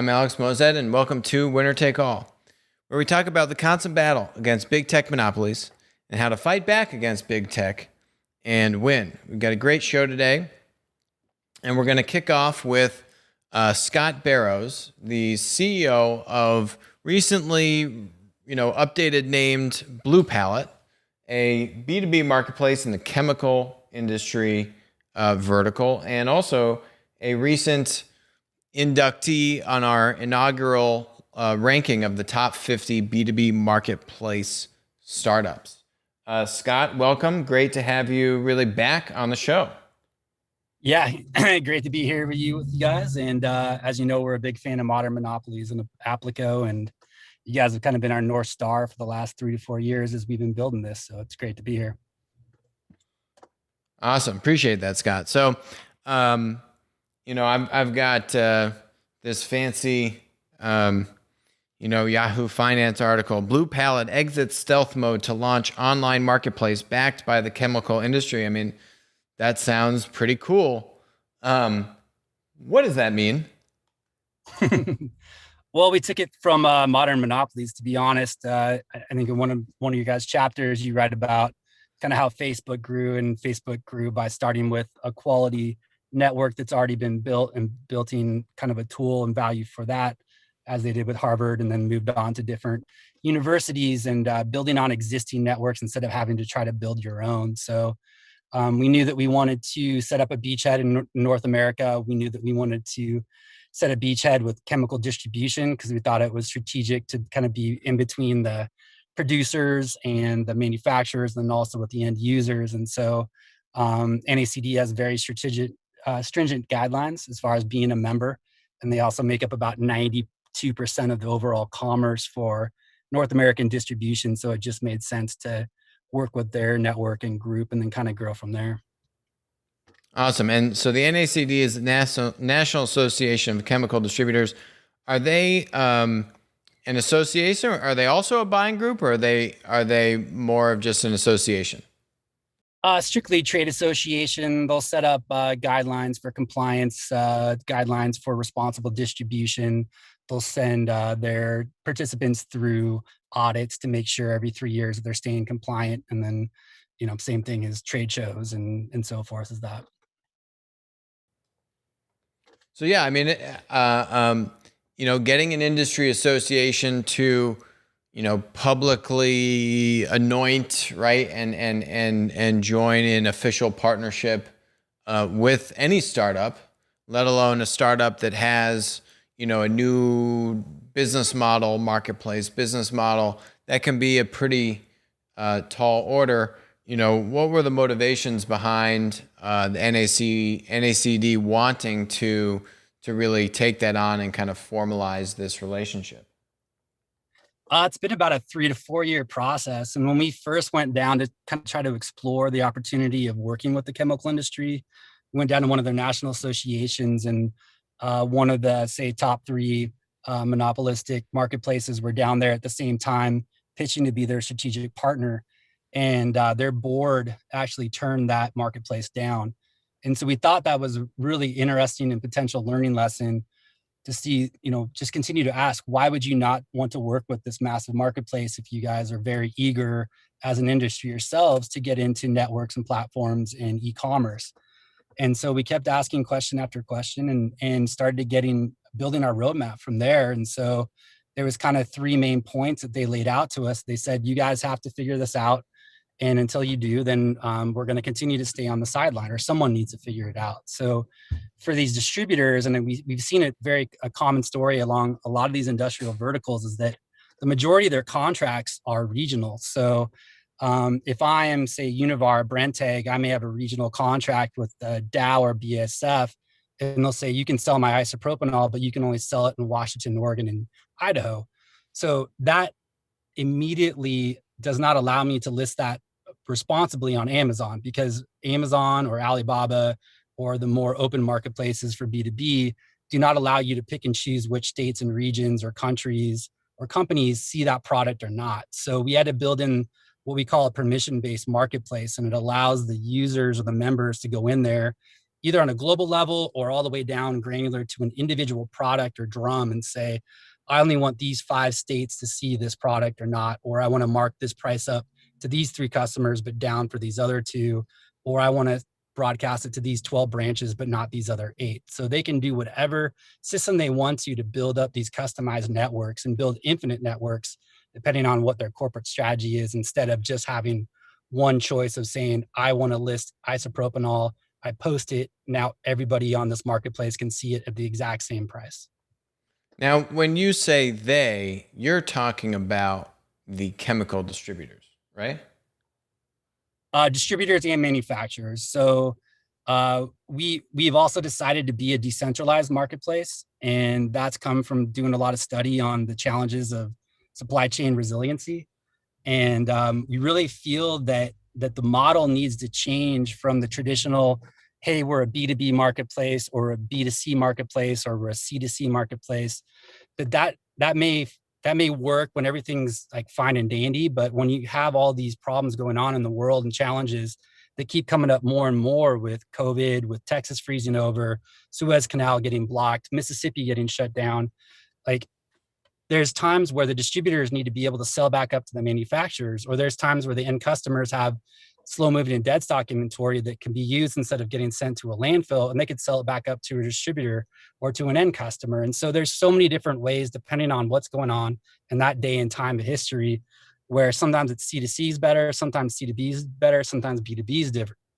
I'm Alex Mozet, and welcome to Winner Take All, where we talk about the constant battle against big tech monopolies and how to fight back against big tech and win. We've got a great show today, and we're going to kick off with Scott Barrows, the CEO of recently, updated named BluePallet, a B2B marketplace in the chemical industry vertical, and also a recent inductee on our inaugural ranking of the top 50 B2B marketplace startups. Scott, welcome. Great to have you really back on the show. Yeah, great to be here with you guys. And as you know, we're a big fan of modern monopolies and Applico, and you guys have kind of been our North Star for the last 3 to 4 years as we've been building this. So it's great to be here. Awesome. Appreciate that, Scott. So, I've got this fancy, Yahoo Finance article. BluePallet exits stealth mode to launch online marketplace backed by the chemical industry. I mean, that sounds pretty cool. What does that mean? Well, we took it from modern monopolies. To be honest, I think in one of your guys' chapters, you write about kind of how Facebook grew, and Facebook grew by starting with a quality network that's already been built and building kind of a tool and value for that, as they did with Harvard, and then moved on to different universities and building on existing networks instead of having to try to build your own. So we knew that we wanted to set up a beachhead in North America. We knew that we wanted to set a beachhead with chemical distribution because we thought it was strategic to kind of be in between the producers and the manufacturers, and also with the end users. And so NACD has very stringent guidelines as far as being a member, and they also make up about 92% of the overall commerce for North American distribution. So it just made sense to work with their network and group and then kind of grow from there. Awesome. And so the NACD is the National Association of Chemical Distributors. Are they an association, or are they also a buying group, or are they more of just an association? Strictly trade association. They'll set up guidelines for compliance, guidelines for responsible distribution. They'll send their participants through audits to make sure every 3 years they're staying compliant. And then, same thing as trade shows and so forth as that. So yeah, I mean, getting an industry association to, publicly anoint, right, and join in official partnership with any startup, let alone a startup that has, a new business model, marketplace business model, that can be a pretty tall order. What were the motivations behind the NACD wanting to really take that on and kind of formalize this relationship? It's been about a 3 to 4 year process. And when we first went down to kind of try to explore the opportunity of working with the chemical industry, we went down to one of their national associations, and one of the, say, top 3 monopolistic marketplaces were down there at the same time pitching to be their strategic partner. And their board actually turned that marketplace down. And so we thought that was really interesting and potential learning lesson to see, just continue to ask, why would you not want to work with this massive marketplace if you guys are very eager as an industry yourselves to get into networks and platforms and e-commerce? And so we kept asking question after question and started building our roadmap from there. And so there was kind of 3 main points that they laid out to us. They said, you guys have to figure this out. And until you do, then we're going to continue to stay on the sideline, or someone needs to figure it out. So for these distributors, and we've seen it a common story along a lot of these industrial verticals, is that the majority of their contracts are regional. So if I am, say, Univar, Brentag, I may have a regional contract with Dow or BASF, and they'll say, you can sell my isopropanol, but you can only sell it in Washington, Oregon, and Idaho. So that immediately does not allow me to list that responsibly on Amazon, because Amazon or Alibaba or the more open marketplaces for B2B do not allow you to pick and choose which states and regions or countries or companies see that product or not. So we had to build in what we call a permission-based marketplace, and it allows the users or the members to go in there either on a global level or all the way down granular to an individual product or drum and say, I only want these 5 states to see this product or not, or I want to mark this price up to these 3 customers, but down for these other 2, or I want to broadcast it to these 12 branches, but not these other 8. So they can do whatever system they want to build up these customized networks and build infinite networks, depending on what their corporate strategy is, instead of just having one choice of saying, I want to list isopropanol, I post it, now everybody on this marketplace can see it at the exact same price. Now, when you say they, you're talking about the chemical distributors, right? Distributors and manufacturers. So we've also decided to be a decentralized marketplace, and that's come from doing a lot of study on the challenges of supply chain resiliency. And we really feel that the model needs to change from the traditional, hey, we're a B2B marketplace or a B2C marketplace or we're a C2C marketplace. That may work when everything's like fine and dandy, but when you have all these problems going on in the world and challenges that keep coming up more and more with COVID, with Texas freezing over, Suez Canal getting blocked, Mississippi getting shut down, like there's times where the distributors need to be able to sell back up to the manufacturers, or there's times where the end customers have slow moving and dead stock inventory that can be used instead of getting sent to a landfill, and they could sell it back up to a distributor or to an end customer. And so there's so many different ways, depending on what's going on in that day and time of history, where sometimes it's C2C is better, sometimes C2B is better, sometimes B2B is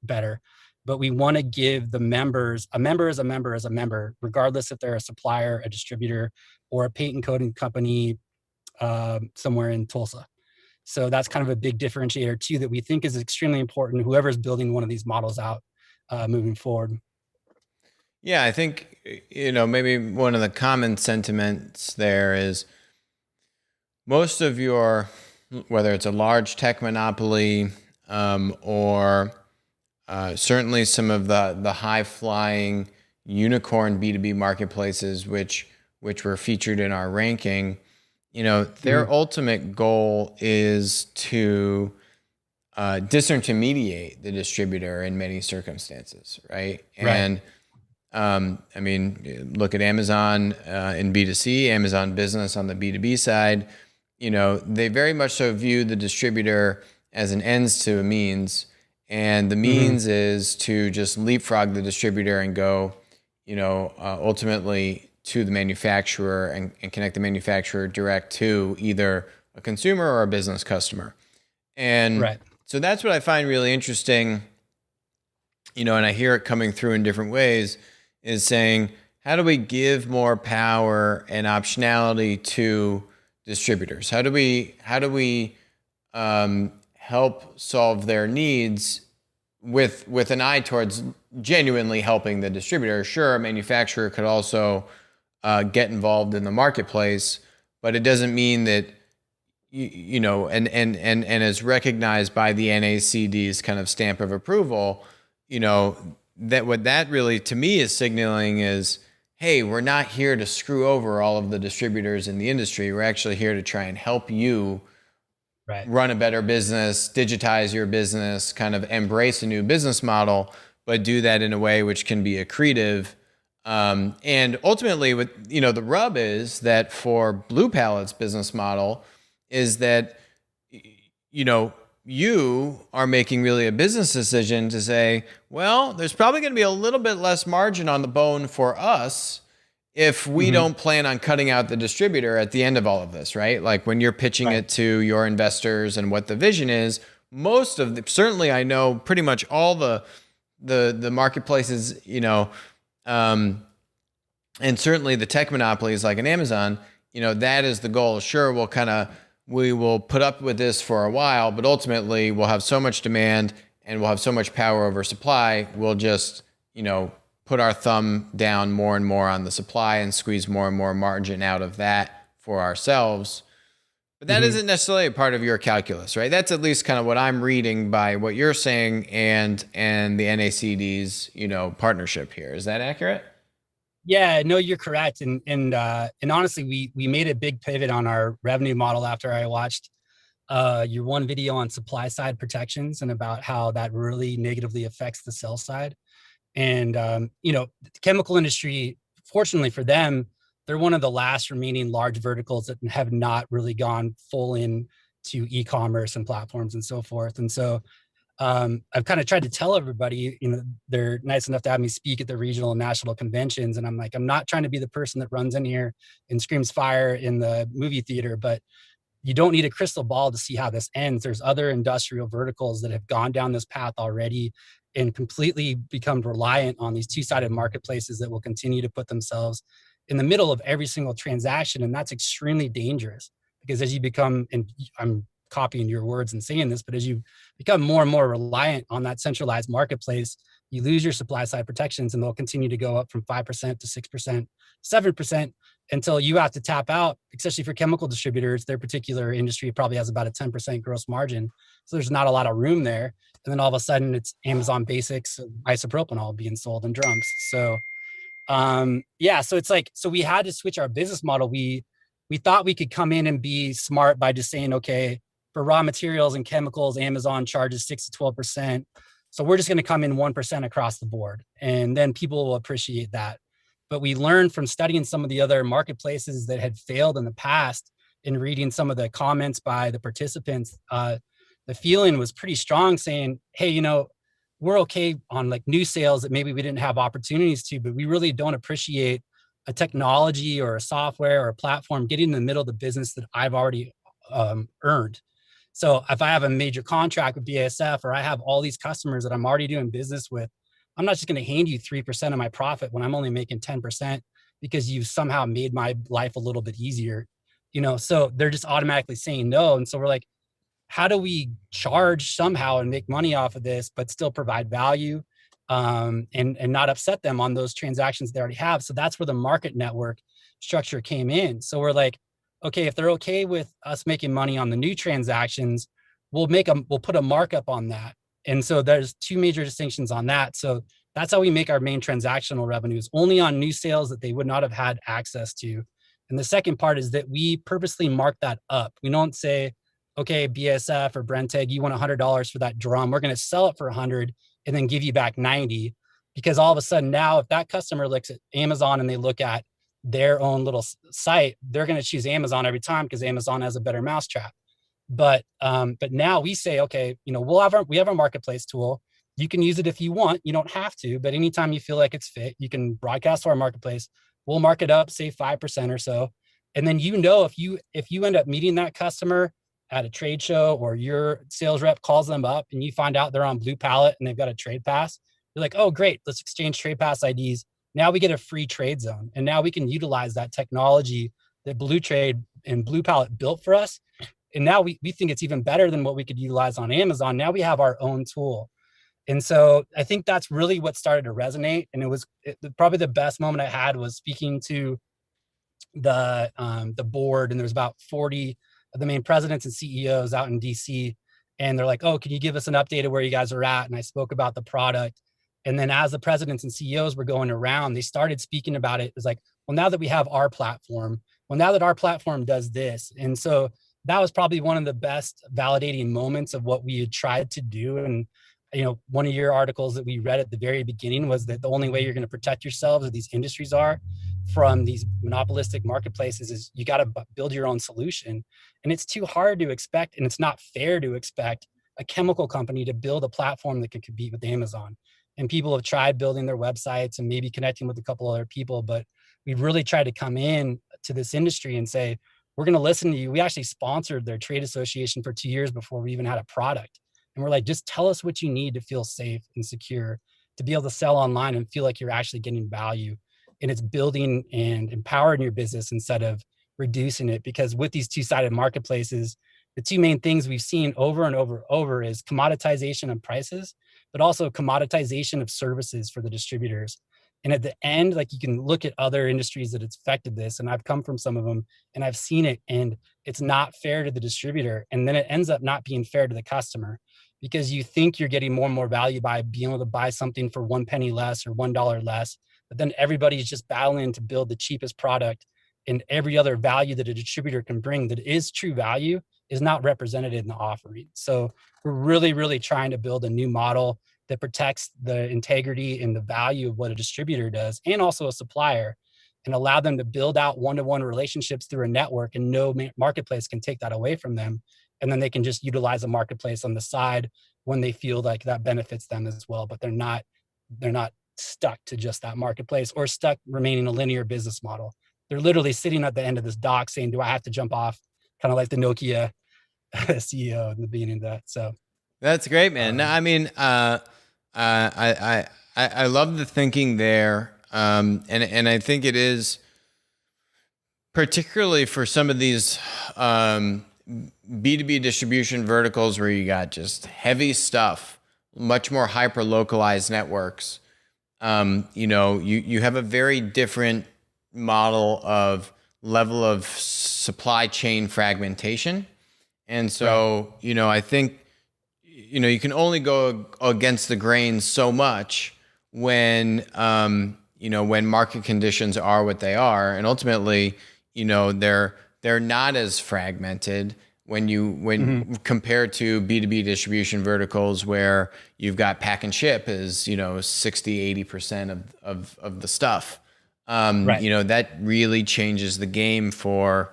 better. But we want to give the members, a member is a member is a member, regardless if they're a supplier, a distributor, or a patent coding company somewhere in Tulsa. So that's kind of a big differentiator too, that we think is extremely important, whoever's building one of these models out moving forward. Yeah, I think, maybe one of the common sentiments there is most of your, whether it's a large tech monopoly or certainly some of the high-flying unicorn B2B marketplaces, which were featured in our ranking, their ultimate goal is to disintermediate the distributor in many circumstances, right? And look at Amazon in B2C, Amazon Business on the B2B side. They very much so view the distributor as an ends to a means, and the means is to just leapfrog the distributor and go, ultimately to the manufacturer and connect the manufacturer direct to either a consumer or a business customer. And so that's what I find really interesting, and I hear it coming through in different ways, is saying, how do we give more power and optionality to distributors? How do we help solve their needs with an eye towards genuinely helping the distributor? Sure, a manufacturer could also get involved in the marketplace, but it doesn't mean that and is recognized by the NACD's kind of stamp of approval. That what that really to me is signaling is, hey, we're not here to screw over all of the distributors in the industry. We're actually here to try and help you run a better business, digitize your business, kind of embrace a new business model, but do that in a way which can be accretive. And ultimately, the rub is that for BluePallet's business model is that, you are making really a business decision to say, well, there's probably going to be a little bit less margin on the bone for us if we don't plan on cutting out the distributor at the end of all of this, right? Like when you're pitching it to your investors and what the vision is, certainly I know pretty much all the marketplaces, and certainly the tech monopolies like an Amazon, that is the goal. Sure, we will put up with this for a while, but ultimately we'll have so much demand and we'll have so much power over supply. We'll just, put our thumb down more and more on the supply and squeeze more and more margin out of that for ourselves. But that isn't necessarily a part of your calculus, right? That's at least kind of what I'm reading by what you're saying and the NACD's, partnership here. Is that accurate? Yeah, no, you're correct. And honestly, we made a big pivot on our revenue model after I watched your one video on supply side protections and about how that really negatively affects the sell side. And, the chemical industry, fortunately for them, they're one of the last remaining large verticals that have not really gone full in to e-commerce and platforms and so forth. And so I've kind of tried to tell everybody, they're nice enough to have me speak at the regional and national conventions. And I'm like, I'm not trying to be the person that runs in here and screams fire in the movie theater, but you don't need a crystal ball to see how this ends. There's other industrial verticals that have gone down this path already and completely become reliant on these two-sided marketplaces that will continue to put themselves in the middle of every single transaction. And that's extremely dangerous because as you become, and I'm copying your words and saying this, but as you become more and more reliant on that centralized marketplace, you lose your supply side protections and they'll continue to go up from 5% to 6%, 7%, until you have to tap out, especially for chemical distributors. Their particular industry probably has about a 10% gross margin. So there's not a lot of room there. And then all of a sudden it's Amazon Basics, isopropanol being sold in drums. So so it's like, so we had to switch our business model. We thought we could come in and be smart by just saying, okay, for raw materials and chemicals, Amazon charges 6 to 12%. So we're just going to come in 1% across the board. And then people will appreciate that. But we learned from studying some of the other marketplaces that had failed in the past and reading some of the comments by the participants, the feeling was pretty strong saying, hey, we're okay on like new sales that maybe we didn't have opportunities to, but we really don't appreciate a technology or a software or a platform getting in the middle of the business that I've already earned. So if I have a major contract with BASF or I have all these customers that I'm already doing business with, I'm not just going to hand you 3% of my profit when I'm only making 10% because you somehow made my life a little bit easier. So they're just automatically saying no. And so we're like, how do we charge somehow and make money off of this, but still provide value and not upset them on those transactions they already have? So that's where the market network structure came in. So we're like, okay, if they're okay with us making money on the new transactions, we'll put a markup on that. And so there's two major distinctions on that. So that's how we make our main transactional revenues, only on new sales that they would not have had access to. And the second part is that we purposely mark that up. We don't say, okay, BASF or Brentag, you want $100 for that drum. We're going to sell it for 100 and then give you back 90. Because all of a sudden now, if that customer looks at Amazon and they look at their own little site, they're going to choose Amazon every time because Amazon has a better mousetrap. But now we say, okay, we have our marketplace tool. You can use it if you want. You don't have to, but anytime you feel like it's fit, you can broadcast to our marketplace. We'll mark it up, say 5% or so. And then if you end up meeting that customer at a trade show or your sales rep calls them up and you find out they're on BluePallet and they've got a trade pass, you're like, oh, great, let's exchange trade pass IDs. Now we get a free trade zone. And now we can utilize that technology that Blue Trade and BluePallet built for us. And now we think it's even better than what we could utilize on Amazon. Now we have our own tool. And so I think that's really what started to resonate. And probably the best moment I had was speaking to the board, and there was about 40 of the main presidents and CEOs out in DC. And they're like, oh, can you give us an update of where you guys are at? And I spoke about the product. And then as the presidents and CEOs were going around, they started speaking about it. It was like, well, now that we have our platform, now that our platform does this. And so that was probably one of the best validating moments of what we had tried to do. And, one of your articles that we read at the very beginning was that the only way you're going to protect yourselves, or these industries are, from these monopolistic marketplaces is you got to build your own solution. And it's too hard to expect, and it's not fair to expect a chemical company to build a platform that can compete with Amazon. And people have tried building their websites and maybe connecting with a couple other people, but we've really tried to come in to this industry and say, we're going to listen to you. We actually sponsored their trade association for 2 years before we even had a product. And we're like, just tell us what you need to feel safe and secure, to be able to sell online and feel like you're actually getting value. And it's building and empowering your business instead of reducing it. Because with these two-sided marketplaces, the two main things we've seen over and over is commoditization of prices, but also commoditization of services for the distributors. And at the end, like, you can look at other industries that it's affected this, and I've come from some of them and I've seen it, and it's not fair to the distributor. And then it ends up not being fair to the customer, because you think you're getting more and more value by being able to buy something for 1 penny less or $1 less, but then everybody's just battling to build the cheapest product, and every other value that a distributor can bring that is true value is not represented in the offering. So we're really, really trying to build a new model that protects the integrity and the value of what a distributor does, and also a supplier, and allow them to build out one-to-one relationships through a network, and no marketplace can take that away from them. And then they can just utilize a marketplace on the side when they feel like that benefits them as well. But they're not stuck to just that marketplace, or stuck remaining a linear business model. They're literally sitting at the end of this dock saying, do I have to jump off? Kind of like the Nokia CEO in the beginning of that. So That's great, man. No, I mean, I love the thinking there, and I think it is particularly for some of these B2B distribution verticals where you got just heavy stuff, much more hyper localized networks. You have a very different model of level of supply chain fragmentation. And so, I think, you can only go against the grain so much when, when market conditions are what they are. And ultimately, they're not as fragmented when compared to B2B distribution verticals where you've got pack and ship is, 60, 80% of the stuff. That really changes the game for,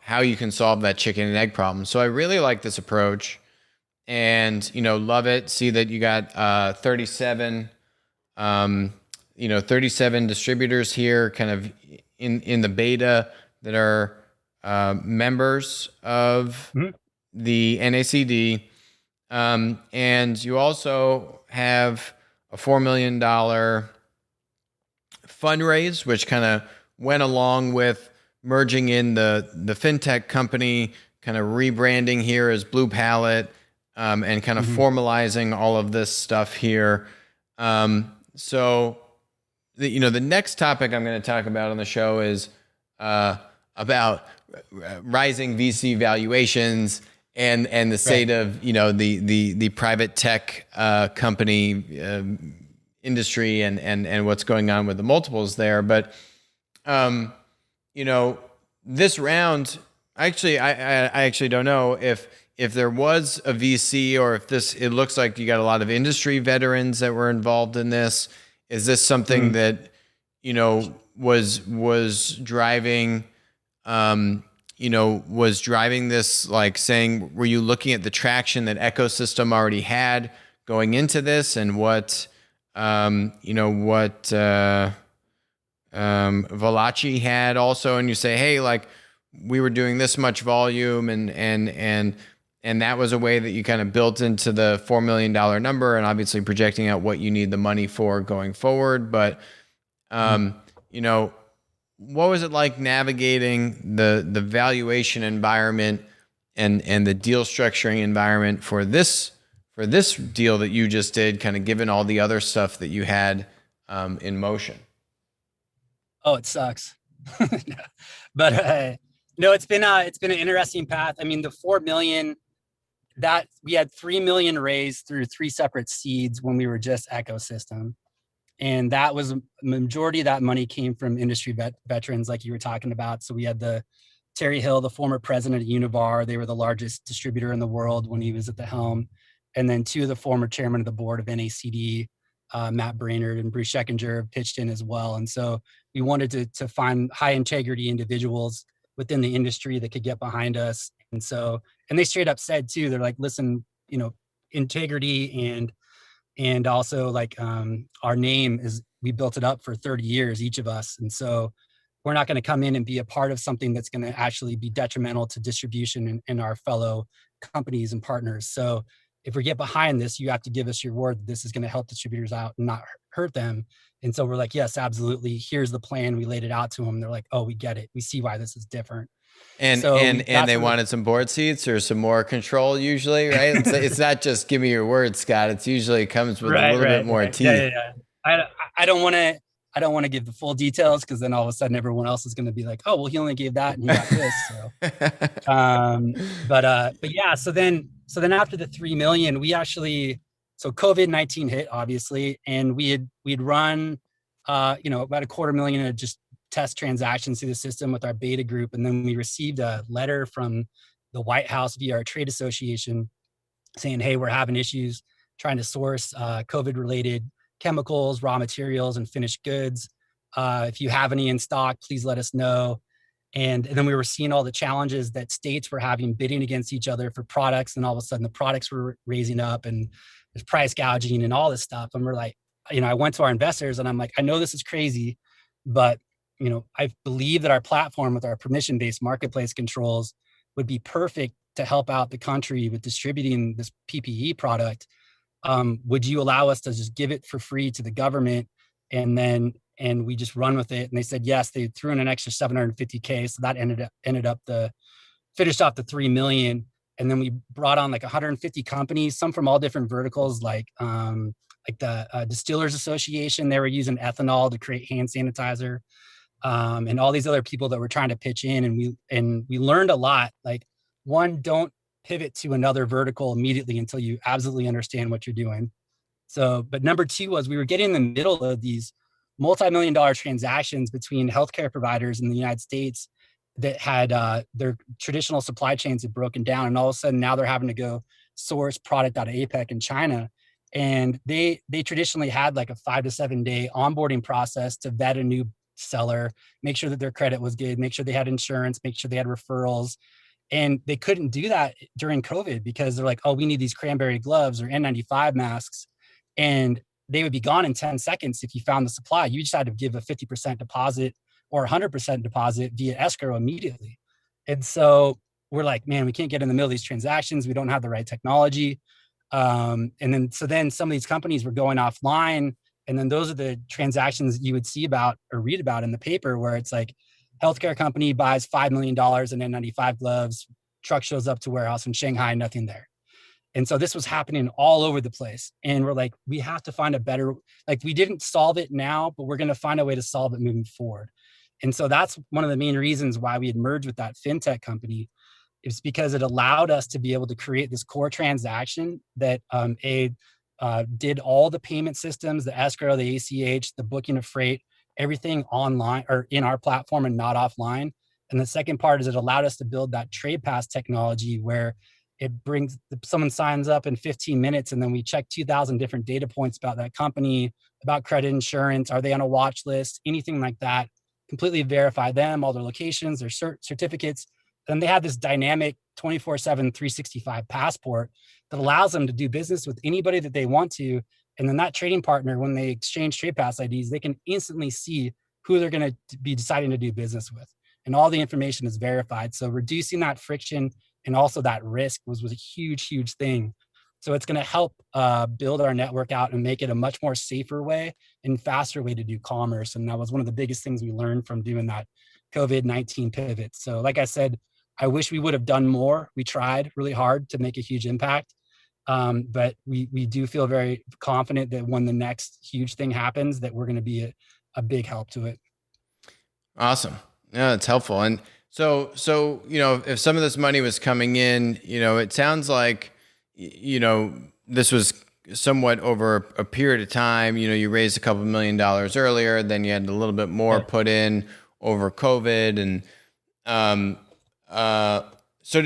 how you can solve that chicken and egg problem. So I really like this approach, and, love it. See that you got 37 distributors here kind of in the beta that are members of the NACD. And you also have a $4 million fundraise, which kind of went along with merging in the fintech company, kind of rebranding here as BluePallet, and kind of formalizing all of this stuff here. So the next topic I'm going to talk about on the show is about rising VC valuations and the state of the private tech company industry and what's going on with the multiples there. But this round, actually, I actually don't know if there was a VC or if it looks like you got a lot of industry veterans that were involved in this. Is this something that, was driving, was driving this, like saying, were you looking at the traction that ecosystem already had going into this, and what Valachi had also, and you say, hey, like we were doing this much volume, and that was a way that you kind of built into the $4 million number, and obviously projecting out what you need the money for going forward. But, what was it like navigating the valuation environment and the deal structuring environment for this deal that you just did, kind of given all the other stuff that you had in motion? Oh, it sucks. But no, it's been an interesting path. I mean, the 4 million, that we had 3 million raised through 3 separate seeds when we were just ecosystem. And that was a majority of that money came from industry veterans, like you were talking about. So we had the Terry Hill, the former president of Univar. They were the largest distributor in the world when he was at the helm. And then 2 of the former chairman of the board of NACD, Matt Brainerd and Bruce Scheckinger, pitched in as well. And so we wanted to find high integrity individuals within the industry that could get behind us. And they straight up said too, they're like, listen, integrity and also like our name is, we built it up for 30 years, each of us. And so we're not going to come in and be a part of something that's going to actually be detrimental to distribution and our fellow companies and partners. So if we get behind this, you have to give us your word that this is going to help distributors out and not hurt them. And so we're like, yes, absolutely. Here's the plan. We laid it out to them. They're like, oh, we get it. We see why this is different. And so they wanted some board seats or some more control usually, right? It's not just give me your word, Scott. It's usually comes with a little bit more teeth. Yeah. I don't want to give the full details, because then all of a sudden everyone else is going to be like, oh, well, he only gave that and he got this. So, but yeah. So then after the 3 million, we actually, so COVID-19 hit obviously, and we'd run, about $250,000 of just test transactions through the system with our beta group. And then we received a letter from the White House via our trade association saying, hey, we're having issues trying to source COVID-related chemicals, raw materials, and finished goods. If you have any in stock, please let us know. And then we were seeing all the challenges that states were having bidding against each other for products. And all of a sudden the products were raising up and there's price gouging and all this stuff. And we're like, I went to our investors and I'm like, I know this is crazy, but I believe that our platform with our permission-based marketplace controls would be perfect to help out the country with distributing this PPE product. Would you allow us to just give it for free to the government and we just run with it? And they said yes. They threw in an extra 750K, so that finished off the 3 million. And then we brought on like 150 companies, some from all different verticals, like the Distillers Association. They were using ethanol to create hand sanitizer, and all these other people that were trying to pitch in. And we learned a lot. Like, one, don't pivot to another vertical immediately until you absolutely understand what you're doing. So, but number two was we were getting in the middle of these multi-million-dollar transactions between healthcare providers in the United States that had their traditional supply chains had broken down, and all of a sudden now they're having to go source product out of APEC in China. And they traditionally had like a 5 to 7 day onboarding process to vet a new seller, make sure that their credit was good, make sure they had insurance, make sure they had referrals. And they couldn't do that during COVID because they're like, oh, we need these cranberry gloves or N95 masks. And they would be gone in 10 seconds if you found the supply. You just had to give a 50% deposit or 100% deposit via escrow immediately. And so we're like, man, we can't get in the middle of these transactions. We don't have the right technology. And then some of these companies were going offline. And then those are the transactions you would see about or read about in the paper where it's like, healthcare company buys $5 million in N95 gloves, truck shows up to warehouse in Shanghai, nothing there. And so this was happening all over the place. And we're like, we have to find a better, like, we didn't solve it now, but we're going to find a way to solve it moving forward. And so that's one of the main reasons why we had merged with that fintech company. It's because it allowed us to be able to create this core transaction that did all the payment systems, the escrow, the ACH, the booking of freight, everything online or in our platform and not offline. And the second part is it allowed us to build that trade pass technology where it brings someone signs up in 15 minutes and then we check 2,000 different data points about that company, about credit insurance, are they on a watch list, anything like that, completely verify them, all their locations, their certificates. Then they have this dynamic 24/7, 365 passport that allows them to do business with anybody that they want to. And then that trading partner, when they exchange trade pass IDs, they can instantly see who they're going to be deciding to do business with. And all the information is verified. So reducing that friction and also that risk was a huge, huge thing. So it's going to help build our network out and make it a much more safer way and faster way to do commerce. And that was one of the biggest things we learned from doing that COVID-19 pivot. So like I said, I wish we would have done more. We tried really hard to make a huge impact. But we do feel very confident that when the next huge thing happens, that we're going to be a big help to it. Awesome. Yeah, that's helpful. And so, if some of this money was coming in, it sounds like, this was somewhat over a period of time. You raised a couple $1 million earlier, then you had a little bit more put in over COVID. And so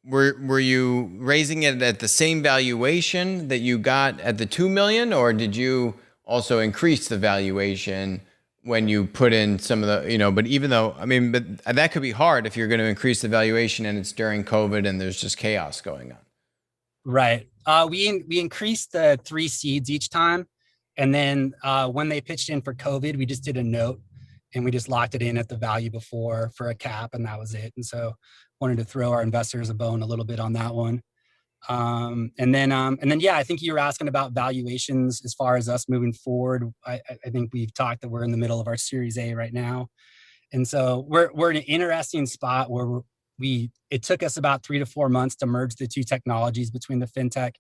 were you raising it at the same valuation that you got at the 2 million, or did you also increase the valuation when you put in some of the, but even though, but that could be hard if you're going to increase the valuation and it's during COVID and there's just chaos going on. Right. We increased the 3 seeds each time. And then when they pitched in for COVID, we just did a note and we just locked it in at the value before for a cap, and that was it. And so wanted to throw our investors a bone a little bit on that one. And then, I think you were asking about valuations as far as us moving forward. I think we've talked that we're in the middle of our Series A right now. And so we're in an interesting spot where it took us about 3 to 4 months to merge the two technologies between the fintech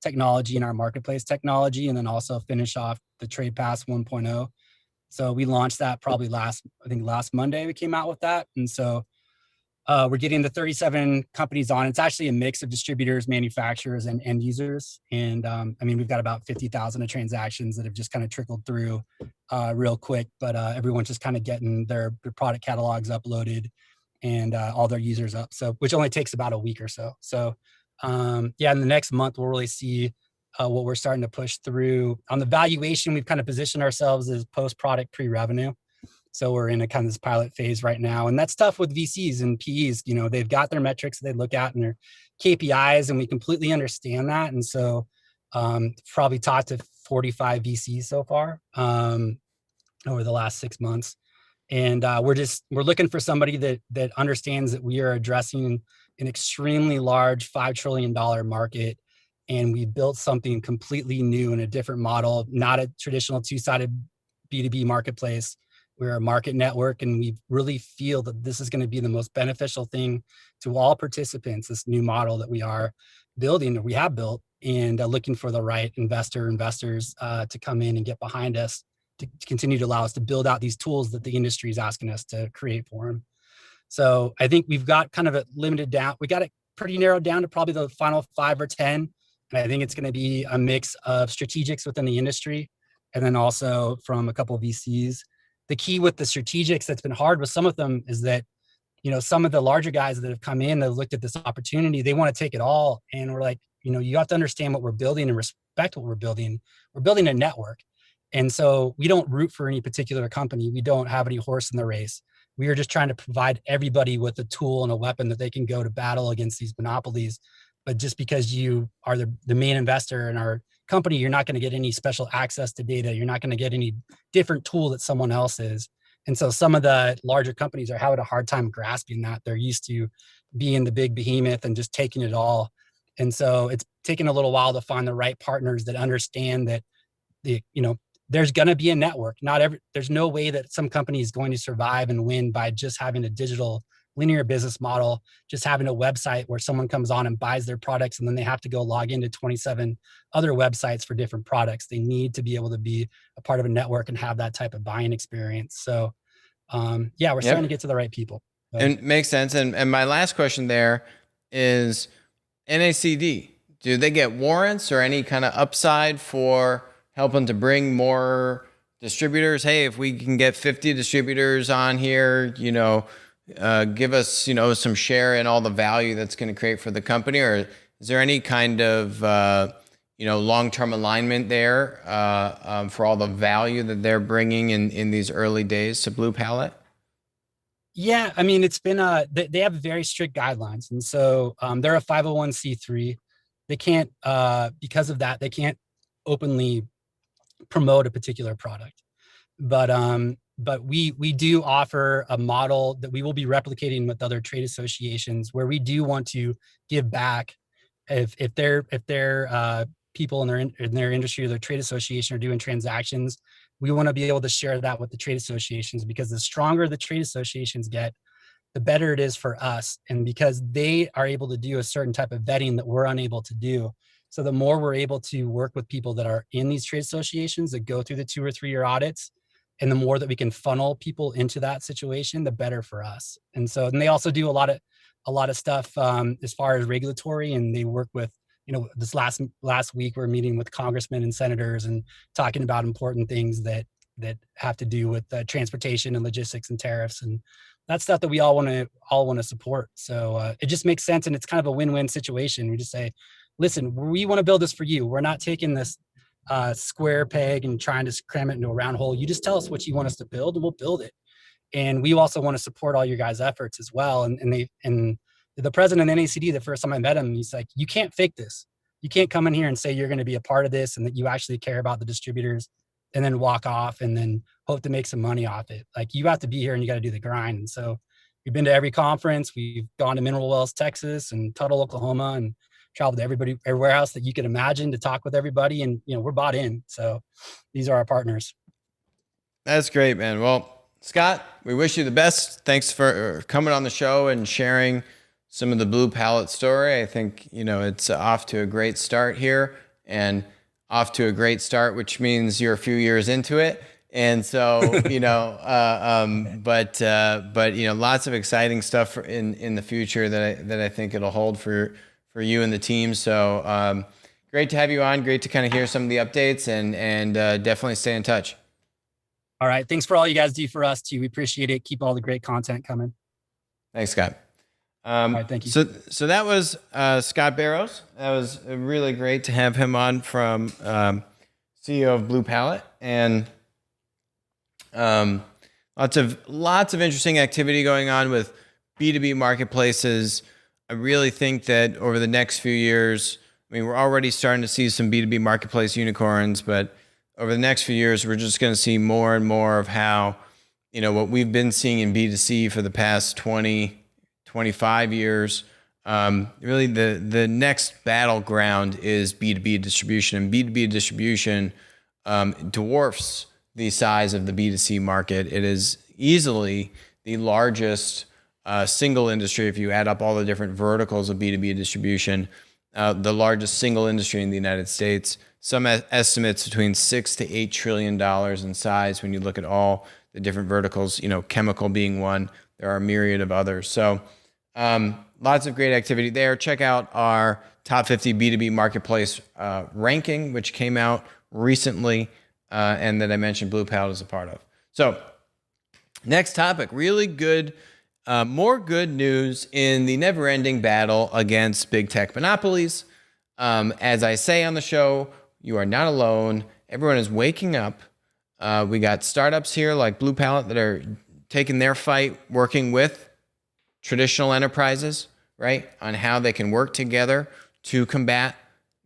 technology and our marketplace technology, and then also finish off the Trade Pass 1.0. So we launched that probably last Monday we came out with that. And so we're getting the 37 companies on. It's actually a mix of distributors, manufacturers, and end users. And we've got about 50,000 of transactions that have just kind of trickled through real quick, but everyone's just kind of getting their product catalogs uploaded. and all their users up. So, which only takes about a week or so. So, yeah, in the next month, we'll really see what we're starting to push through. On the valuation, we've kind of positioned ourselves as post-product pre-revenue. So we're in a kind of this pilot phase right now. And that's tough with VCs and PEs. You know, they've got their metrics they look at and their KPIs, and we completely understand that. And so probably talked to 45 VCs so far over the last 6 months. And we're looking for somebody that understands that we are addressing an extremely large $5 trillion market. And we built something completely new in a different model, not a traditional two-sided B2B marketplace. We're a market network, and we really feel that this is going to be the most beneficial thing to all participants, this new model that we are building, or we have built, and looking for the right investors to come in and get behind us to continue to allow us to build out these tools that the industry is asking us to create for them. So I think we've got kind of a limited down. We got it pretty narrowed down to probably the final 5 or 10. And I think it's going to be a mix of strategics within the industry, and then also from a couple of VCs. The key with the strategics that's been hard with some of them is that, you know, some of the larger guys that have come in that have looked at this opportunity, they want to take it all. And we're like, you know, you have to understand what we're building and respect what we're building. We're building a network. And so we don't root for any particular company. We don't have any horse in the race. We are just trying to provide everybody with a tool and a weapon that they can go to battle against these monopolies. But just because you are the main investor in our company, you're not going to get any special access to data. You're not going to get any different tool that someone else is. And so some of the larger companies are having a hard time grasping that. They're used to being the big behemoth and just taking it all. And so it's taken a little while to find the right partners that understand that there's going to be a network. There's no way that some company is going to survive and win by just having a digital linear business model, just having a website where someone comes on and buys their products, and then they have to go log into 27 other websites for different products. They need to be able to be a part of a network and have that type of buying experience. So we're starting to get to the right people. So. And makes sense. And my last question there is NACD. Do they get warrants or any kind of upside for helping to bring more distributors? Hey, if we can get 50 distributors on here, give us, some share in all the value that's going to create for the company? Or is there any kind of, long-term alignment there for all the value that they're bringing in these early days to BluePallet? Yeah, I mean, it's been, they have very strict guidelines. And so they're a 501c3. They can't, because of that, they can't openly promote a particular product. But we do offer a model that we will be replicating with other trade associations, where we do want to give back. If their people in their industry or their trade association are doing transactions, we want to be able to share that with the trade associations, because the stronger the trade associations get, the better it is for us. And because they are able to do a certain type of vetting that we're unable to do. So the more we're able to work with people that are in these trade associations that go through the 2 or 3 year audits, and the more that we can funnel people into that situation, the better for us. And they also do a lot of stuff as far as regulatory, and they work with, this last week we're meeting with congressmen and senators and talking about important things that have to do with transportation and logistics and tariffs, and that's stuff that we all want to support. So it just makes sense, and it's kind of a win-win situation. We just say, listen, we want to build this for you. We're not taking this square peg and trying to cram it into a round hole. You just tell us what you want us to build, and we'll build it. And we also want to support all your guys' efforts as well. And the president of NACD, the first time I met him, he's like, you can't fake this. You can't come in here and say you're going to be a part of this and that you actually care about the distributors, and then walk off and then hope to make some money off it. Like, you have to be here and you got to do the grind. And so we've been to every conference. We've gone to Mineral Wells, Texas, and Tuttle, Oklahoma, and traveled to every warehouse that you could imagine to talk with everybody. And, we're bought in. So these are our partners. That's great, man. Well, Scott, we wish you the best. Thanks for coming on the show and sharing some of the BluePallet story. I think, it's off to a great start here, and off to a great start, which means you're a few years into it. And so, but lots of exciting stuff in the future that I think it'll hold for you and the team. So great to have you on. Great to kind of hear some of the updates, and definitely stay in touch. All right. Thanks for all you guys do for us too. We appreciate it. Keep all the great content coming. Thanks, Scott. All right, thank you. So that was Scott Barrows. That was really great to have him on from CEO of BluePallet, and lots of interesting activity going on with B2B marketplaces. I really think that over the next few years, I mean, we're already starting to see some B2B marketplace unicorns, but over the next few years, we're just going to see more and more of how, what we've been seeing in B2C for the past 20, 25 years. Really, the next battleground is B2B distribution, and B2B distribution dwarfs the size of the B2C market. It is easily the largest single industry, if you add up all the different verticals of B2B distribution, the largest single industry in the United States. Some estimates between $6 to $8 trillion in size when you look at all the different verticals, chemical being one. There are a myriad of others. So lots of great activity there. Check out our top 50 B2B marketplace ranking, which came out recently, and that I mentioned BluePallet is a part of. So next topic, really good, more good news in the never-ending battle against big tech monopolies. As I say on the show, you are not alone. Everyone is waking up. We got startups here like BluePallet that are taking their fight, working with traditional enterprises, right, on how they can work together to combat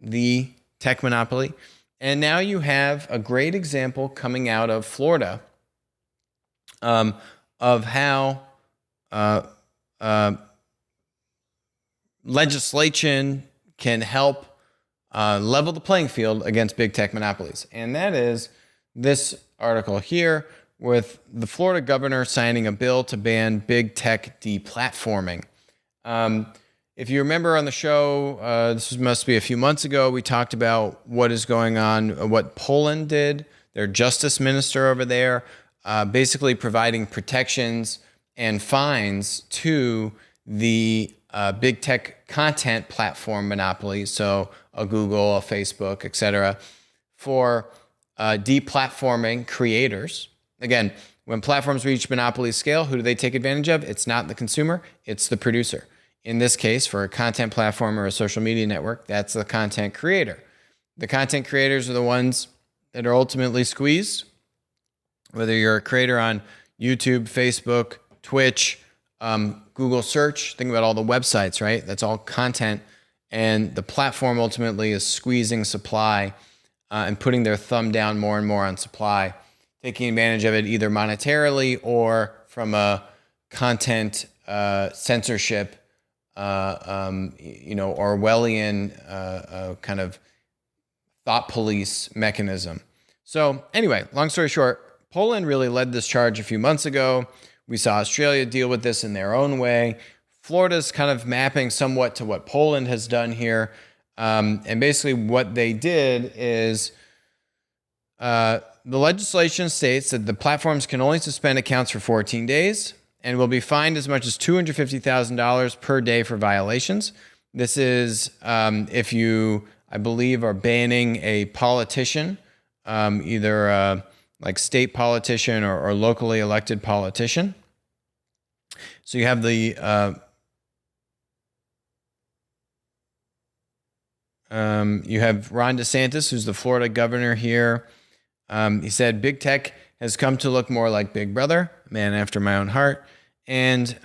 the tech monopoly. And now you have a great example coming out of Florida of how legislation can help level the playing field against big tech monopolies. And that is this article here, with the Florida governor signing a bill to ban big tech deplatforming. If you remember on the show, this must be a few months ago, we talked about what is going on, what Poland did, their justice minister over there, basically providing protections and fines to the big tech content platform monopolies, so a Google, a Facebook, etc., for deplatforming creators. Again, when platforms reach monopoly scale, who do they take advantage of? It's not the consumer, it's the producer. In this case, for a content platform or a social media network, that's the content creator. The content creators are the ones that are ultimately squeezed. Whether you're a creator on YouTube, Facebook, Twitch, Google search, think about all the websites, right? That's all content. And the platform ultimately is squeezing supply and putting their thumb down more and more on supply, taking advantage of it either monetarily or from a content censorship, Orwellian kind of thought police mechanism. So anyway, long story short, Poland really led this charge a few months ago. We saw Australia deal with this in their own way. Florida's kind of mapping somewhat to what Poland has done here. And basically what they did is the legislation states that the platforms can only suspend accounts for 14 days and will be fined as much as $250,000 per day for violations. This is if you, I believe, are banning a politician, either like state politician or locally elected politician. So you have the you have Ron DeSantis, who's the Florida governor here. He said, big tech has come to look more like Big Brother, a man after my own heart. And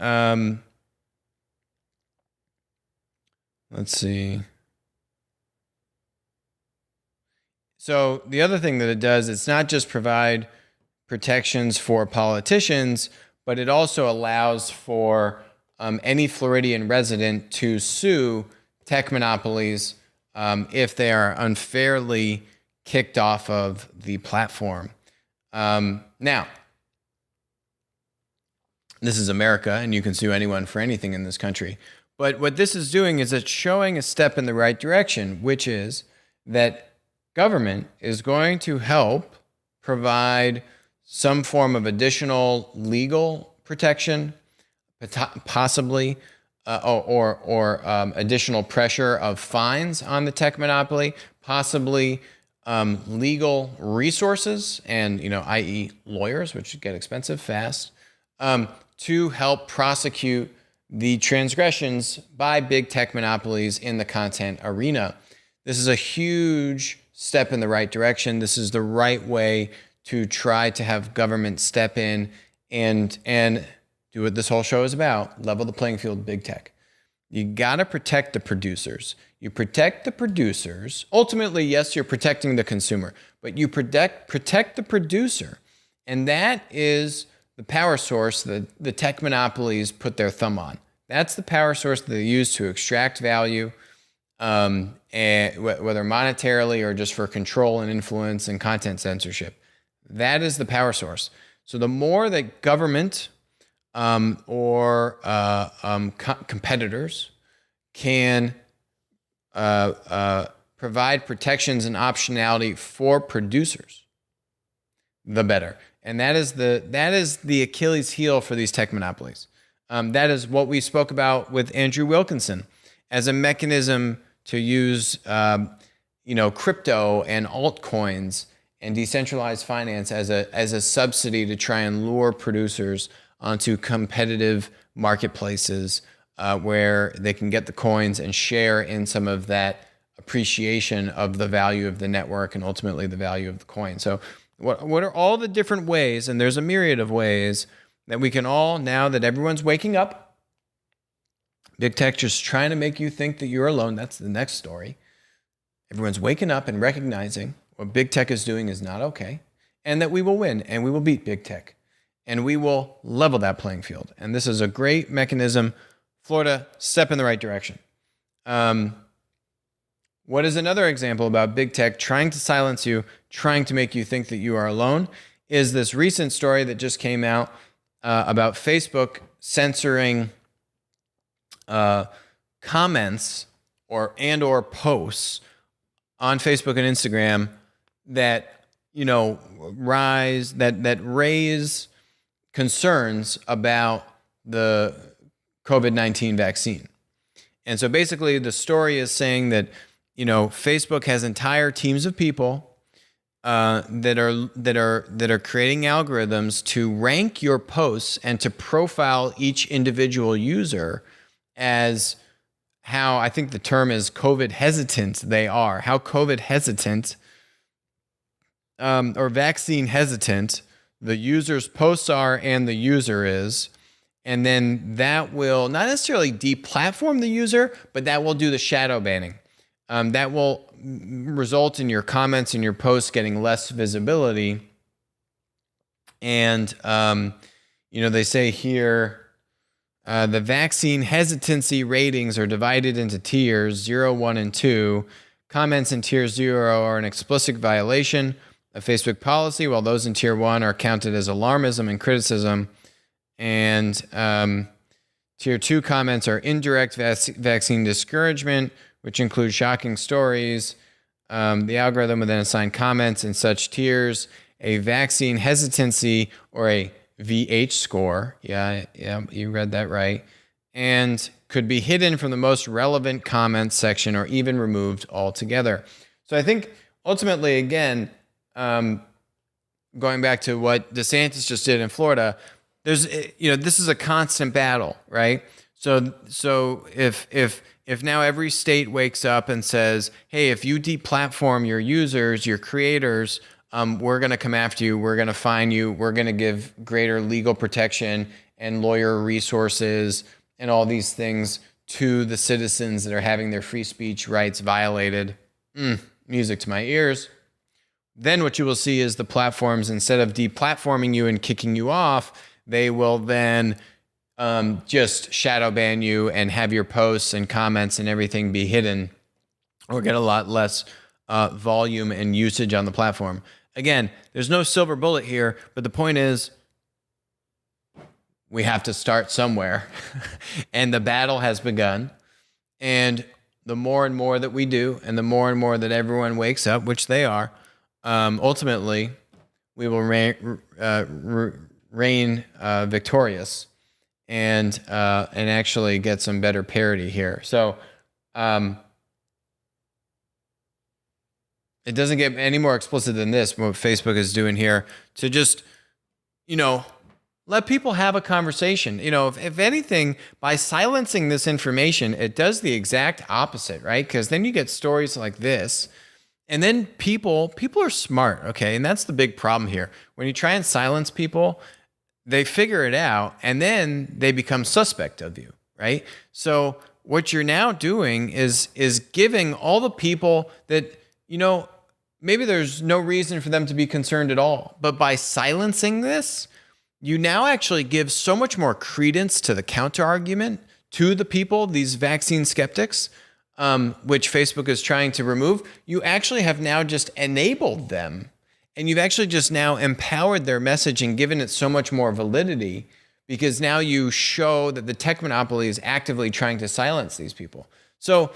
let's see. So the other thing that it does, it's not just provide protections for politicians, but it also allows for any Floridian resident to sue tech monopolies if they are unfairly kicked off of the platform. Now, this is America, and you can sue anyone for anything in this country. But what this is doing is it's showing a step in the right direction, which is that government is going to help provide some form of additional legal protection, possibly, or additional pressure of fines on the tech monopoly, possibly legal resources, and i.e. lawyers, which get expensive fast, to help prosecute the transgressions by big tech monopolies in the content arena. This is a huge step in the right direction. This is the right way to try to have government step in and do what this whole show is about, level the playing field with big tech. You got to protect the producers. You protect the producers. Ultimately, yes, you're protecting the consumer, but you protect the producer. And that is the power source that the tech monopolies put their thumb on. That's the power source that they use to extract value, and whether monetarily or just for control and influence and content censorship. That is the power source. So the more that government or competitors can provide protections and optionality for producers, the better. And that is the Achilles heel for these tech monopolies. That is what we spoke about with Andrew Wilkinson as a mechanism to use, crypto and altcoins and decentralized finance as a subsidy to try and lure producers onto competitive marketplaces where they can get the coins and share in some of that appreciation of the value of the network and ultimately the value of the coin. So what are all the different ways, and there's a myriad of ways that we can all, now that everyone's waking up, big tech just trying to make you think that you're alone. That's the next story. Everyone's waking up and recognizing what big tech is doing is not okay, and that we will win and we will beat big tech and we will level that playing field. And this is a great mechanism. Florida, step in the right direction. What is another example about big tech trying to silence you, trying to make you think that you are alone, is this recent story that just came out about Facebook censoring comments or posts on Facebook and Instagram that raise concerns about the COVID-19 vaccine. And so basically the story is saying that Facebook has entire teams of people that are creating algorithms to rank your posts and to profile each individual user as how, I think the term is COVID hesitant they are, how COVID hesitant or vaccine hesitant the user's posts are and the user is. And then that will not necessarily deplatform the user, but that will do the shadow banning. That will result in your comments and your posts getting less visibility. And, they say here, the vaccine hesitancy ratings are divided into tiers 0, 1, and 2. Comments in tier 0 are an explicit violation of Facebook policy, while those in tier 1 are counted as alarmism and criticism. And tier 2 comments are indirect vaccine discouragement, which includes shocking stories. The algorithm will then assign comments in such tiers a vaccine hesitancy or a VH score. Yeah, you read that right. And could be hidden from the most relevant comments section or even removed altogether. So I think ultimately, again, going back to what DeSantis just did in Florida, this is a constant battle, right? So if now every state wakes up and says, hey, if you deplatform your users, your creators, we're going to come after you, we're going to fine you, we're going to give greater legal protection and lawyer resources and all these things to the citizens that are having their free speech rights violated. Music to my ears. Then what you will see is the platforms, instead of deplatforming you and kicking you off, they will then just shadow ban you and have your posts and comments and everything be hidden or get a lot less volume and usage on the platform. Again, there's no silver bullet here, but the point is we have to start somewhere and the battle has begun. And the more and more that we do and the more and more that everyone wakes up, which they are, ultimately we will reign victorious and actually get some better parity here. So it doesn't get any more explicit than this, what Facebook is doing here, to just, Let people have a conversation. If anything, by silencing this information, it does the exact opposite, right? Because then you get stories like this. And then people are smart, okay? And that's the big problem here. When you try and silence people, they figure it out and then they become suspect of you, right? So what you're now doing is giving all the people that, maybe there's no reason for them to be concerned at all. But by silencing this, you now actually give so much more credence to the counter argument to the people, these vaccine skeptics, which Facebook is trying to remove. You actually have now just enabled them, and you've actually just now empowered their message and given it so much more validity, because now you show that the tech monopoly is actively trying to silence these people. So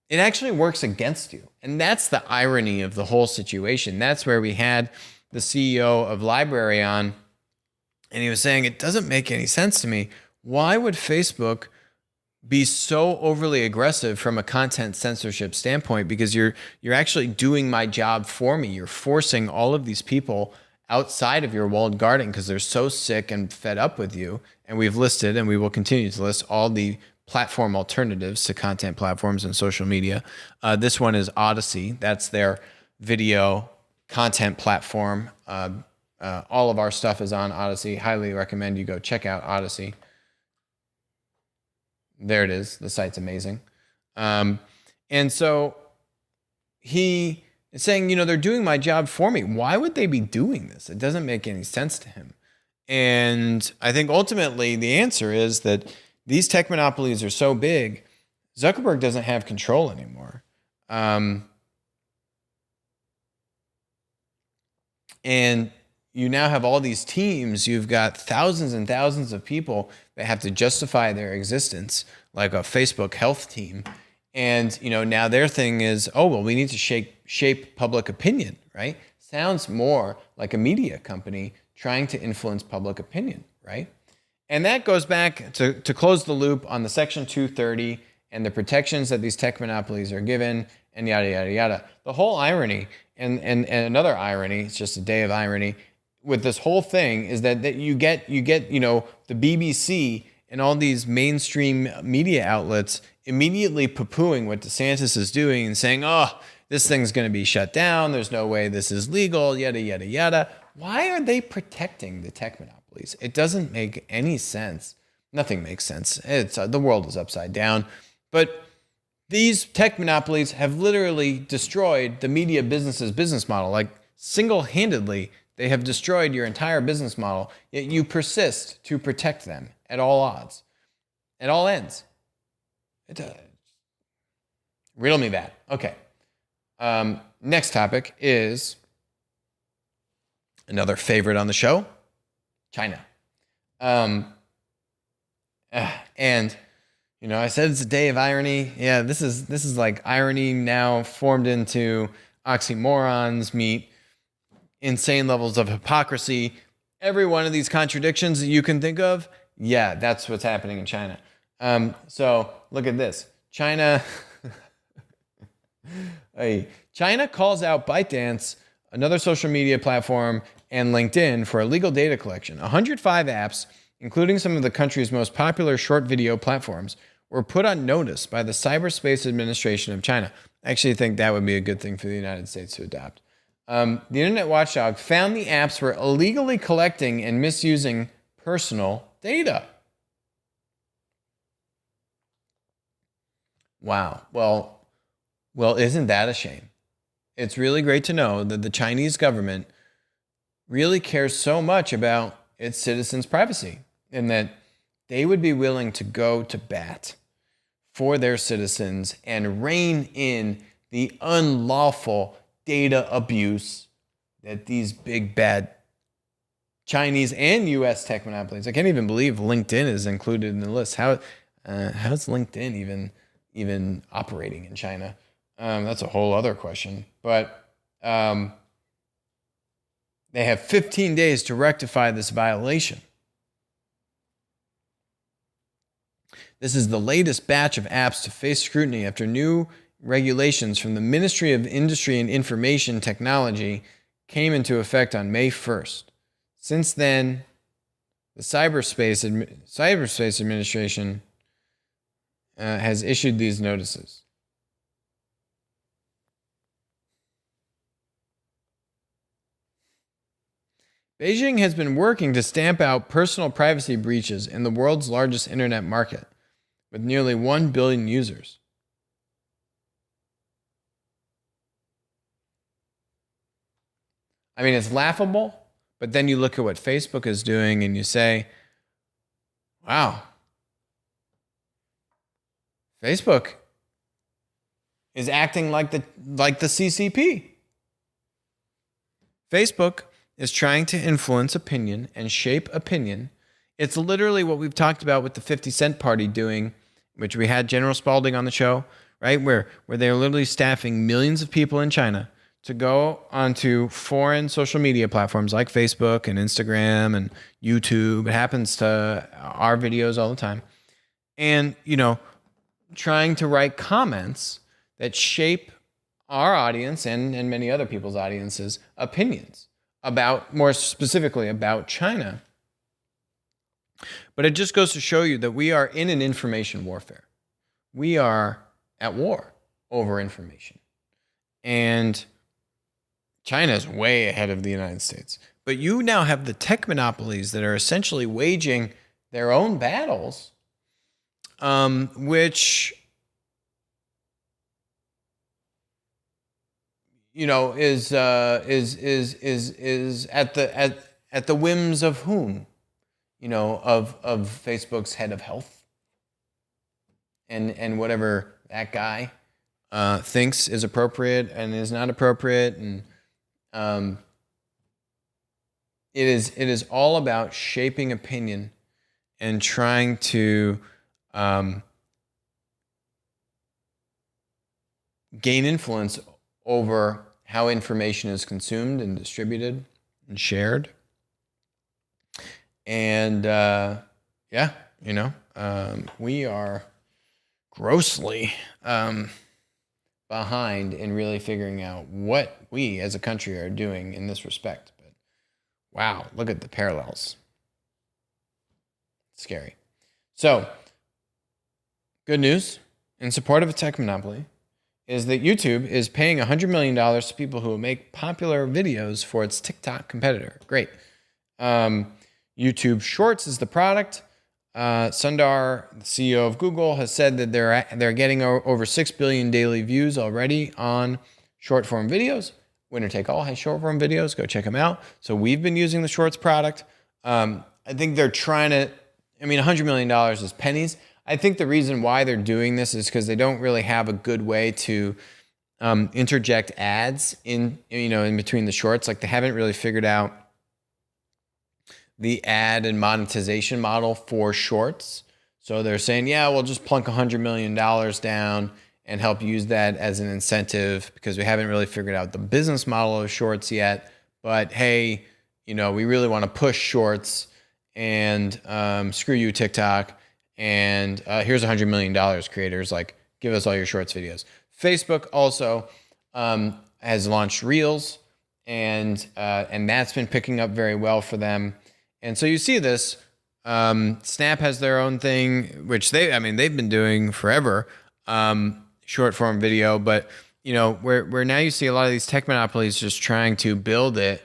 it actually works against you. And that's the irony of the whole situation. That's where we had the CEO of Library on, and he was saying, it doesn't make any sense to me. Why would Facebook be so overly aggressive from a content censorship standpoint? Because you're actually doing my job for me. You're forcing all of these people outside of your walled garden because they're so sick and fed up with you. And we've listed, and we will continue to list, all the platform alternatives to content platforms and social media. This one is Odyssey. That's their video content platform. All of our stuff is on Odyssey. Highly recommend you go check out Odyssey. There it is. The site's amazing. And so he is saying, they're doing my job for me. Why would they be doing this? It doesn't make any sense to him. And I think ultimately the answer is that these tech monopolies are so big, Zuckerberg doesn't have control anymore. And you now have all these teams. You've got thousands and thousands of people that have to justify their existence, like a Facebook health team. And, now their thing is, we need to shape public opinion, right? Sounds more like a media company trying to influence public opinion, right? And that goes back to close the loop on the Section 230 and the protections that these tech monopolies are given, and yada, yada, yada. The whole irony, and another irony, it's just a day of irony, with this whole thing is that you get the BBC and all these mainstream media outlets immediately poo-pooing what DeSantis is doing and saying, this thing's going to be shut down. There's no way this is legal, yada, yada, yada. Why are they protecting the tech monopolies? It doesn't make any sense. Nothing makes sense. The world is upside down. But these tech monopolies have literally destroyed the media business's business model. Like, single-handedly, they have destroyed your entire business model, yet you persist to protect them at all odds, at all ends. Riddle me that. Okay. Next topic is another favorite on the show, China. And, I said it's a day of irony. Yeah, this is like irony now formed into oxymorons, meet insane levels of hypocrisy. Every one of these contradictions that you can think of, yeah, that's what's happening in China. So look at this. China calls out ByteDance, another social media platform, and LinkedIn for illegal data collection. 105 apps, including some of the country's most popular short video platforms, were put on notice by the Cyberspace Administration of China. I actually think that would be a good thing for the United States to adopt. The Internet Watchdog found the apps were illegally collecting and misusing personal data. Wow. Well, isn't that a shame? It's really great to know that the Chinese government really cares so much about its citizens' privacy, and that they would be willing to go to bat for their citizens and rein in the unlawful data abuse that these big bad Chinese and U.S. tech monopolies. I can't even believe LinkedIn is included in the list. How's LinkedIn even operating in China? That's a whole other question. But they have 15 days to rectify this violation. This is the latest batch of apps to face scrutiny after new regulations from the Ministry of Industry and Information Technology came into effect on May 1st. Since then, the Cyberspace Administration has issued these notices. Beijing has been working to stamp out personal privacy breaches in the world's largest internet market, with nearly 1 billion users. I mean, it's laughable, but then you look at what Facebook is doing and you say, wow, Facebook is acting like the CCP. Facebook is trying to influence opinion and shape opinion. It's literally what we've talked about with the 50 Cent Party doing, which we had General Spalding on the show, right? Where they're literally staffing millions of people in China to go onto foreign social media platforms like Facebook and Instagram and YouTube. It happens to our videos all the time. And, trying to write comments that shape our audience and many other people's audiences' opinions about, more specifically, about China. But it just goes to show you that we are in an information warfare. We are at war over information. And China is way ahead of the United States. But you now have the tech monopolies that are essentially waging their own battles, which is at the whims of whom? Of Facebook's head of health and whatever that guy thinks is appropriate and is not appropriate. And it is all about shaping opinion and trying to gain influence over how information is consumed and distributed and shared. And we are grossly behind in really figuring out what we as a country are doing in this respect. But wow, look at the parallels. Scary. So, good news in support of a tech monopoly is that YouTube is paying $100 million to people who will make popular videos for its TikTok competitor. Great. YouTube Shorts is the product. Sundar, the CEO of Google, has said that they're getting over 6 billion daily views already on short form videos. Winner Take All has short form videos. Go check them out. So we've been using the Shorts product. I think they're trying to, $100 million is pennies. I think the reason why they're doing this is because they don't really have a good way to interject ads in between the shorts. Like, they haven't really figured out the ad and monetization model for shorts. So they're saying, yeah, we'll just plunk $100 million down and help use that as an incentive because we haven't really figured out the business model of shorts yet. But hey, we really want to push shorts, and screw you, TikTok. And here's $100 million, creators. Like, give us all your shorts videos. Facebook also has launched Reels, and that's been picking up very well for them. And so you see this. Snap has their own thing, which they've been doing forever, short form video. But where now you see a lot of these tech monopolies just trying to build it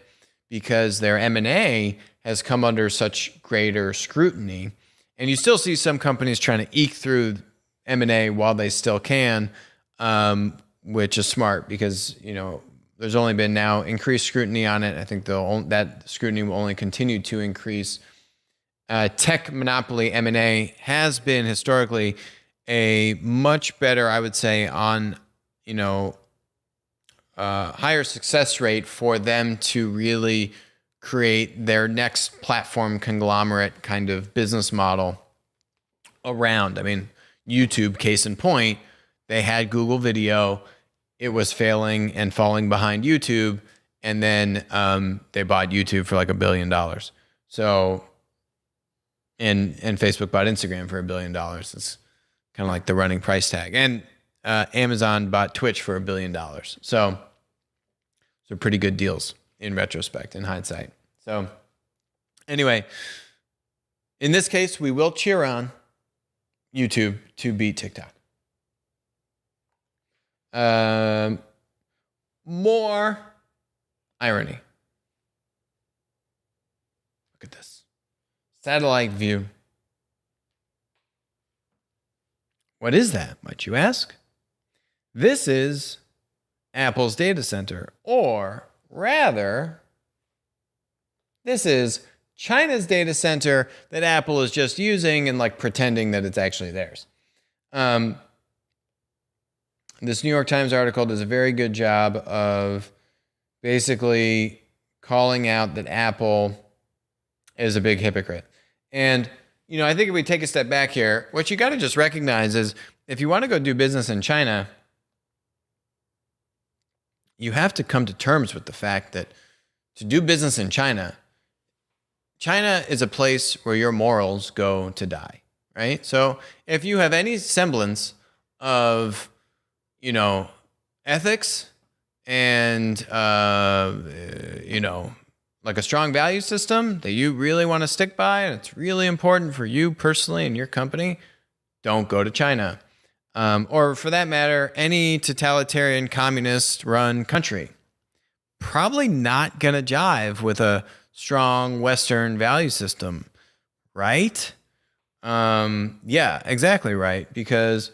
because their M&A has come under such greater scrutiny. And you still see some companies trying to eke through M&A while they still can, which is smart because, there's only been now increased scrutiny on it. I think that scrutiny will only continue to increase. Tech monopoly M&A has been historically a much better, I would say, on, higher success rate for them to really create their next platform conglomerate kind of business model around. YouTube, case in point, they had Google Video. It was failing and falling behind YouTube. And then they bought YouTube for like $1 billion. So, and Facebook bought Instagram for $1 billion. It's kind of like the running price tag. And Amazon bought Twitch for $1 billion. So they're pretty good deals in retrospect, in hindsight. So anyway, In this case, we will cheer on YouTube to beat TikTok. More irony. Look at this. Satellite view. What is that, might you ask? This is Apple's data center, or rather, this is China's data center that Apple is just using and like pretending that it's actually theirs. This New York Times article does a very good job of basically calling out that Apple is a big hypocrite. And, you know, I think if we take a step back here, what you got to just recognize is if you want to go do business in China, you have to come to terms with the fact that to do business in China, China is a place where your morals go to die, right? So if you have any semblance of, you know, ethics and, you know, like a strong value system that you really want to stick by, and it's really important for you personally and your company, don't go to China. Or for that matter, any totalitarian communist-run country. Probably not going to jive with a strong Western value system, right? Yeah, exactly right. Because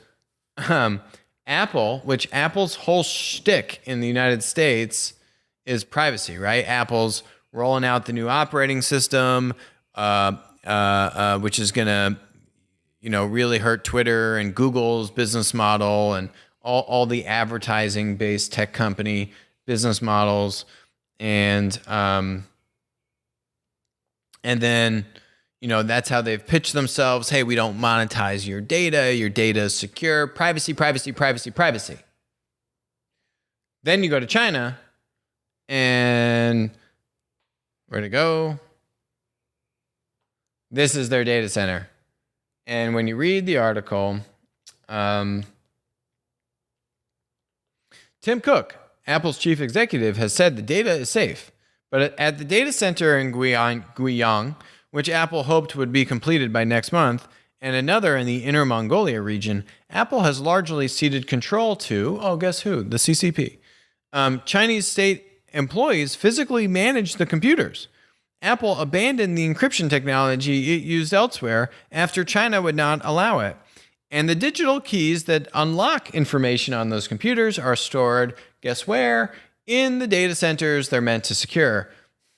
Apple, which Apple's whole shtick in the United States is privacy, right? Apple's rolling out the new operating system, which is going to, you know, really hurt Twitter and Google's business model and all the advertising-based tech company business models. And then, you know, that's how they've pitched themselves. Hey, we don't monetize your data. Your data is secure. Privacy, privacy, privacy, privacy. Then you go to China and where to go? This is their data center. And when you read the article, Tim Cook, Apple's chief executive, has said the data is safe. But at the data center in Guiyang, which Apple hoped would be completed by next month, and another in the Inner Mongolia region, Apple has largely ceded control to, oh, guess who? The CCP. Chinese state employees physically manage the computers. Apple abandoned the encryption technology it used elsewhere after China would not allow it. And the digital keys that unlock information on those computers are stored, guess where? In the data centers they're meant to secure.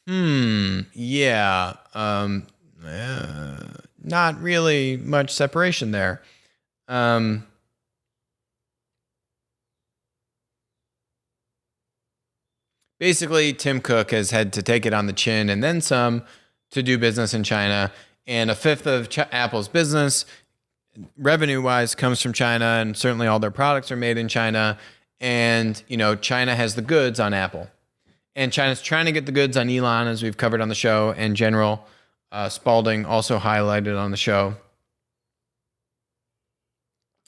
Yeah. Not really much separation there. Basically, Tim Cook has had to take it on the chin and then some to do business in China. And a fifth of Apple's business, revenue-wise, comes from China, and certainly all their products are made in China. And, you know, China has the goods on Apple. And China's trying to get the goods on Elon, as we've covered on the show, and General Spalding also highlighted on the show.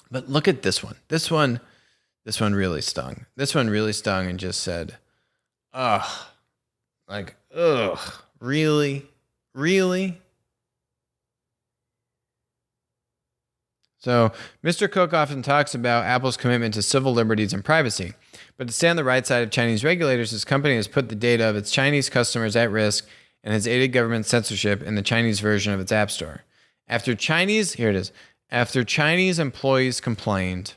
But look at this one. This one really stung. This one really stung and just said, ugh, really? Really? So, Mr. Cook often talks about Apple's commitment to civil liberties and privacy. But to stay on the right side of Chinese regulators, his company has put the data of its Chinese customers at risk and has aided government censorship in the Chinese version of its App Store. After Chinese employees complained,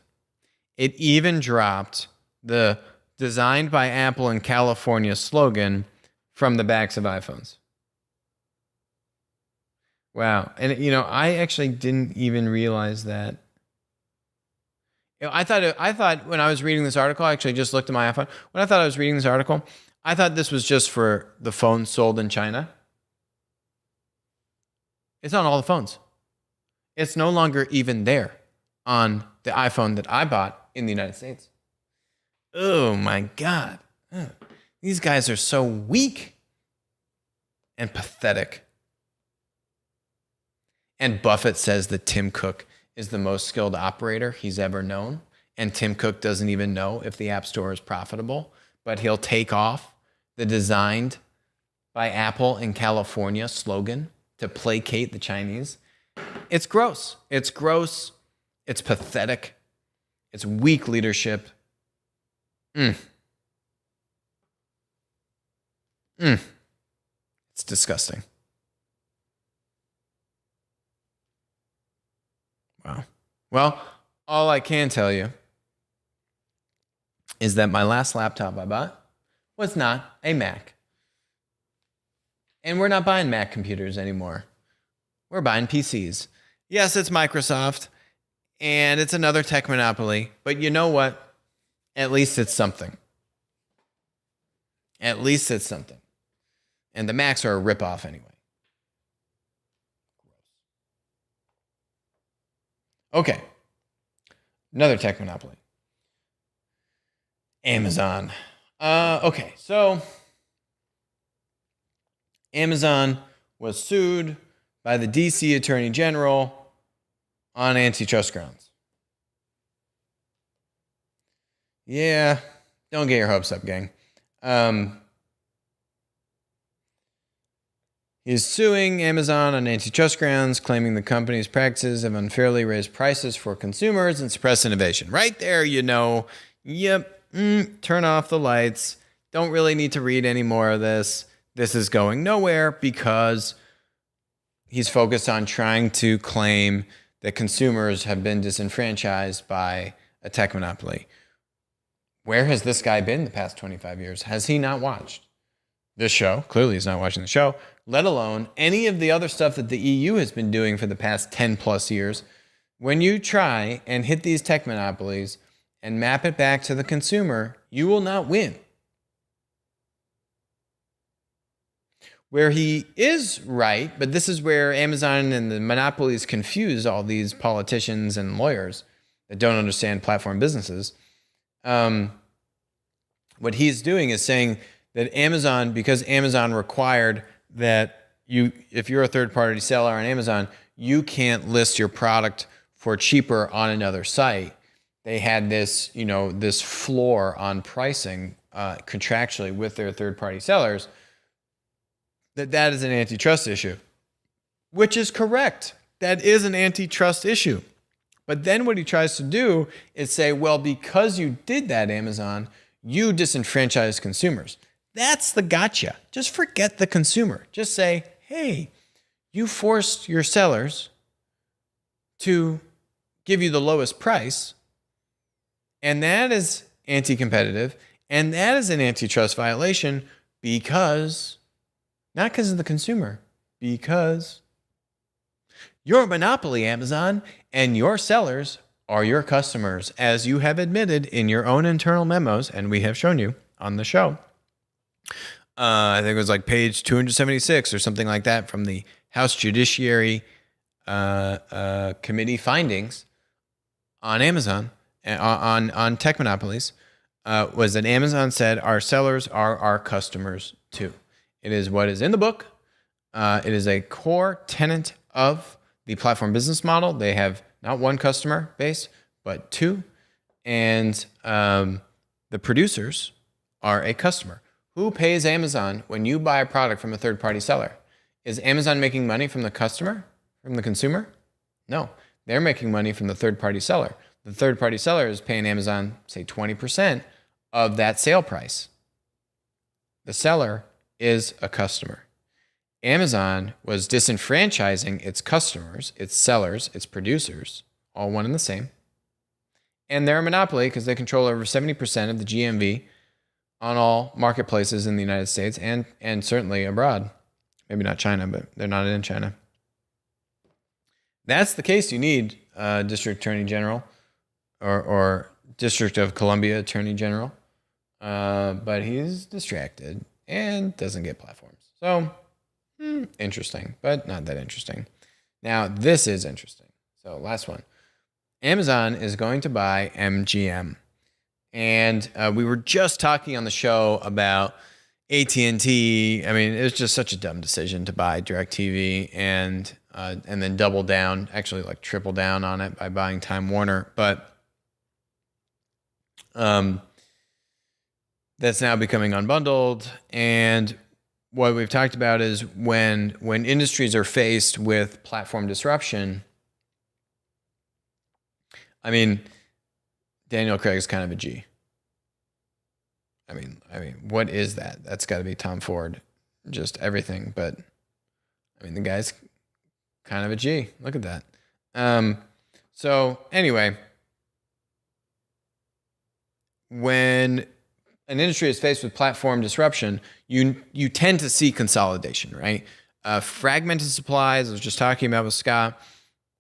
it even dropped the "Designed by Apple in California" slogan from the backs of iPhones. Wow. And, you know, I actually didn't even realize that. You know, I thought when I was reading this article, I actually just looked at my iPhone. When I thought I was reading this article, I thought this was just for the phones sold in China. It's on all the phones. It's no longer even there on the iPhone that I bought in the United States. Oh my God. These guys are so weak and pathetic. And Buffett says that Tim Cook is the most skilled operator he's ever known. And Tim Cook doesn't even know if the App Store is profitable, but he'll take off the "Designed by Apple in California" slogan to placate the Chinese. It's gross. It's gross. It's pathetic. It's weak leadership. It's disgusting. Wow. Well, all I can tell you is that my last laptop I bought was not a Mac. And we're not buying Mac computers anymore. We're buying PCs. Yes, it's Microsoft, and it's another tech monopoly, but you know what? At least it's something. At least it's something. And the Macs are a ripoff anyway. Okay. Another tech monopoly. Amazon. Okay, so Amazon was sued by the DC Attorney General on antitrust grounds. Yeah, don't get your hopes up, gang. He's suing Amazon on antitrust grounds, claiming the company's practices have unfairly raised prices for consumers and suppressed innovation. Right there, you know, turn off the lights. Don't really need to read any more of this. This is going nowhere because he's focused on trying to claim that consumers have been disenfranchised by a tech monopoly. Where has this guy been the past 25 years? Has he not watched this show? Clearly he's not watching the show, let alone any of the other stuff that the EU has been doing for the past 10 plus years. When you try and hit these tech monopolies and map it back to the consumer, you will not win. Where he is right, but this is where Amazon and the monopolies confuse all these politicians and lawyers that don't understand platform businesses. What he's doing is saying that Amazon, because Amazon required that if you're a third-party seller on Amazon, you can't list your product for cheaper on another site. They had this, this floor on pricing contractually with their third-party sellers. That is an antitrust issue, which is correct. That is an antitrust issue. But then what he tries to do is say, well, because you did that, Amazon, you disenfranchised consumers. That's the gotcha. Just forget the consumer. Just say, hey, you forced your sellers to give you the lowest price, and that is anti-competitive, and that is an antitrust violation because... not because of the consumer, because you're a monopoly, Amazon, and your sellers are your customers, as you have admitted in your own internal memos, and we have shown you on the show. I think it was like page 276 or something like that from the House Judiciary Committee findings on Amazon, on tech monopolies, was that Amazon said our sellers are our customers too. It is what is in the book. It is a core tenet of the platform business model. They have not one customer base, but two. And the producers are a customer. Who pays Amazon when you buy a product from a third-party seller? Is Amazon making money from the customer, from the consumer? No, they're making money from the third-party seller. The third-party seller is paying Amazon, say, 20% of that sale price. The seller is a customer. Amazon was disenfranchising its customers, its sellers, its producers, all one and the same. And they're a monopoly because they control over 70% of the GMV on all marketplaces in the United States and certainly abroad. Maybe not China, but they're not in China. That's the case. You need District Attorney General or District of Columbia Attorney General. But he's distracted and doesn't get platforms. So, interesting, but not that interesting. Now, this is interesting. So, last one. Amazon is going to buy MGM. And we were just talking on the show about AT&T. I mean, it was just such a dumb decision to buy DirecTV and then double down, actually like triple down on it by buying Time Warner. But that's now becoming unbundled. And what we've talked about is when industries are faced with platform disruption. I mean, Daniel Craig's kind of a G. I mean, what is that? That's got to be Tom Ford, just everything. But I mean, the guy's kind of a G. Look at that. So anyway, when an industry is faced with platform disruption, you tend to see consolidation, right? Fragmented supplies, I was just talking about with Scott,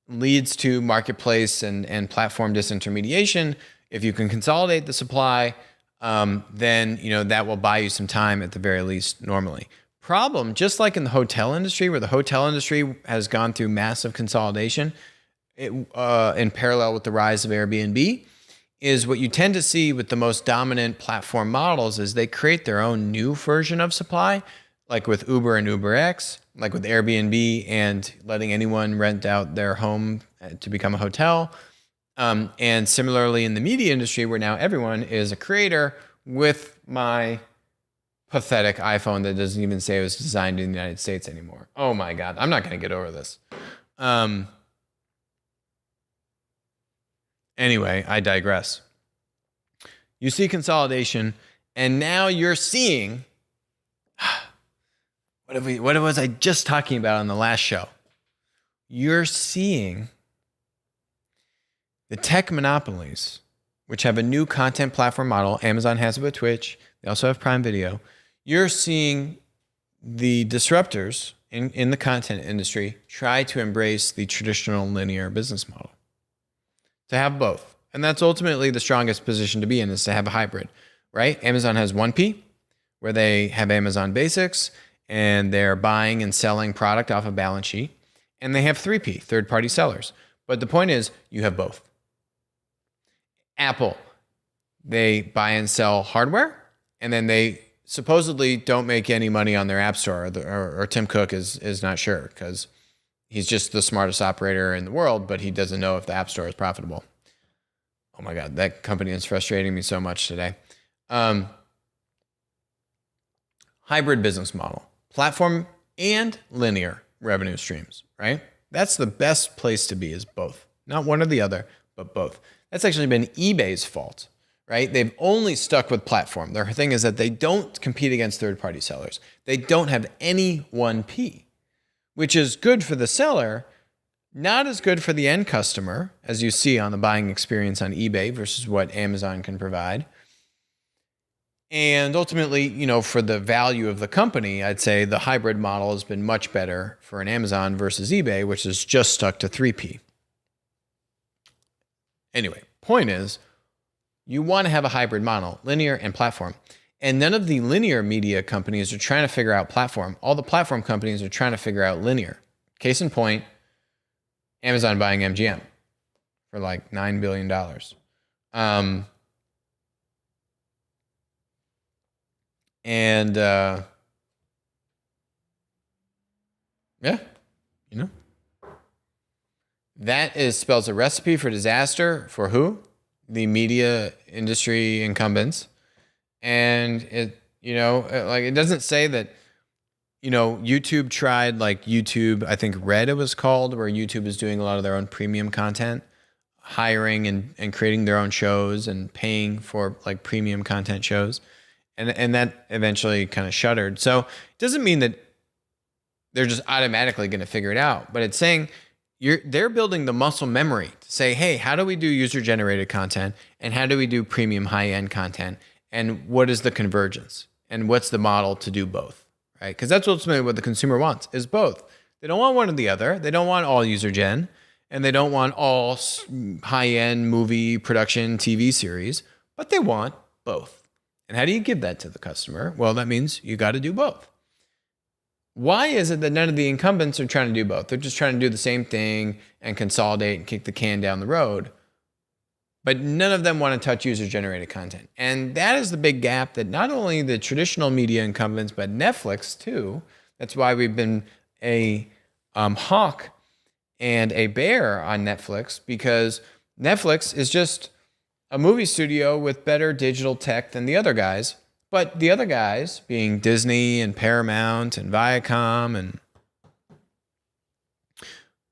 leads to marketplace and platform disintermediation. If you can consolidate the supply, then that will buy you some time at the very least normally. Problem, just like in the hotel industry, where the hotel industry has gone through massive consolidation in parallel with the rise of Airbnb, is what you tend to see with the most dominant platform models is they create their own new version of supply, like with Uber and UberX, like with Airbnb and letting anyone rent out their home to become a hotel. And similarly in the media industry, where now everyone is a creator with my pathetic iPhone that doesn't even say it was designed in the United States anymore. Oh my God, I'm not going to get over this. Anyway, I digress. You see consolidation, and now you're seeing what was I just talking about on the last show? You're seeing the tech monopolies, which have a new content platform model. Amazon has it with Twitch. They also have Prime Video. You're seeing the disruptors in the content industry try to embrace the traditional linear business model. To have both. And that's ultimately the strongest position to be in, is to have a hybrid, right? Amazon has 1P, where they have Amazon Basics, and they're buying and selling product off a balance sheet. And they have 3P, third-party sellers. But the point is, you have both. Apple, they buy and sell hardware, and then they supposedly don't make any money on their app store, or Tim Cook is not sure, because he's just the smartest operator in the world, but he doesn't know if the App Store is profitable. Oh my God, that company is frustrating me so much today. Hybrid business model, platform and linear revenue streams, right? That's the best place to be, is both. Not one or the other, but both. That's actually been eBay's fault, right? They've only stuck with platform. Their thing is that they don't compete against third-party sellers. They don't have any 1P. Which is good for the seller, not as good for the end customer, as you see on the buying experience on eBay versus what Amazon can provide. And ultimately, for the value of the company, I'd say the hybrid model has been much better for an Amazon versus eBay, which is just stuck to 3P. Anyway, point is, you want to have a hybrid model, linear and platform. And none of the linear media companies are trying to figure out platform. All the platform companies are trying to figure out linear. Case in point, Amazon buying MGM for like $9 billion. That spells a recipe for disaster for who? The media industry incumbents. And it doesn't say that, YouTube tried, like YouTube, I think Red it was called, where YouTube is doing a lot of their own premium content, hiring and creating their own shows and paying for like premium content shows. And that eventually kind of shuttered. So it doesn't mean that they're just automatically going to figure it out, but it's saying they're building the muscle memory to say, hey, how do we do user-generated content? And how do we do premium high-end content? And what is the convergence? And what's the model to do both, right? Because that's ultimately what the consumer wants, is both. They don't want one or the other. They don't want all user gen, and they don't want all high-end movie production TV series, but they want both. And how do you give that to the customer? Well, that means you got to do both. Why is it that none of the incumbents are trying to do both? They're just trying to do the same thing and consolidate and kick the can down the road. But none of them want to touch user-generated content. And that is the big gap that not only the traditional media incumbents, but Netflix too. That's why we've been a hawk and a bear on Netflix, because Netflix is just a movie studio with better digital tech than the other guys, But the other guys, being Disney and Paramount and Viacom and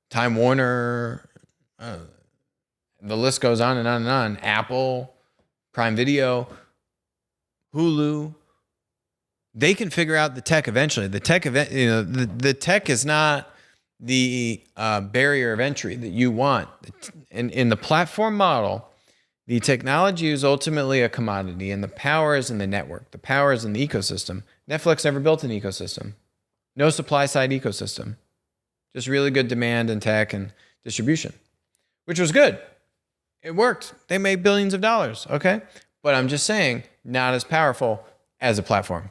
Time Warner, the list goes on and on and on. Apple, Prime Video, Hulu, they can figure out the tech eventually. The tech event, the tech is not the barrier of entry that you want. In the platform model, the technology is ultimately a commodity, and the power is in the network. The power is in the ecosystem. Netflix never built an ecosystem. No supply side ecosystem. Just really good demand and tech and distribution, which was good. It worked. They made billions of dollars, okay? But I'm just saying, not as powerful as a platform,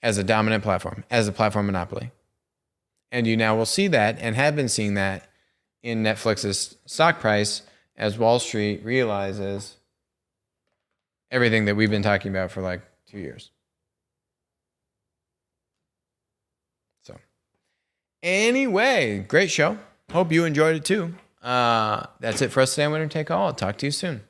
as a dominant platform, as a platform monopoly. And you now will see that, and have been seeing that, in Netflix's stock price as Wall Street realizes everything that we've been talking about for like 2 years. So anyway, great show. Hope you enjoyed it too. That's it for us today on Winner Take All. I'll talk to you soon.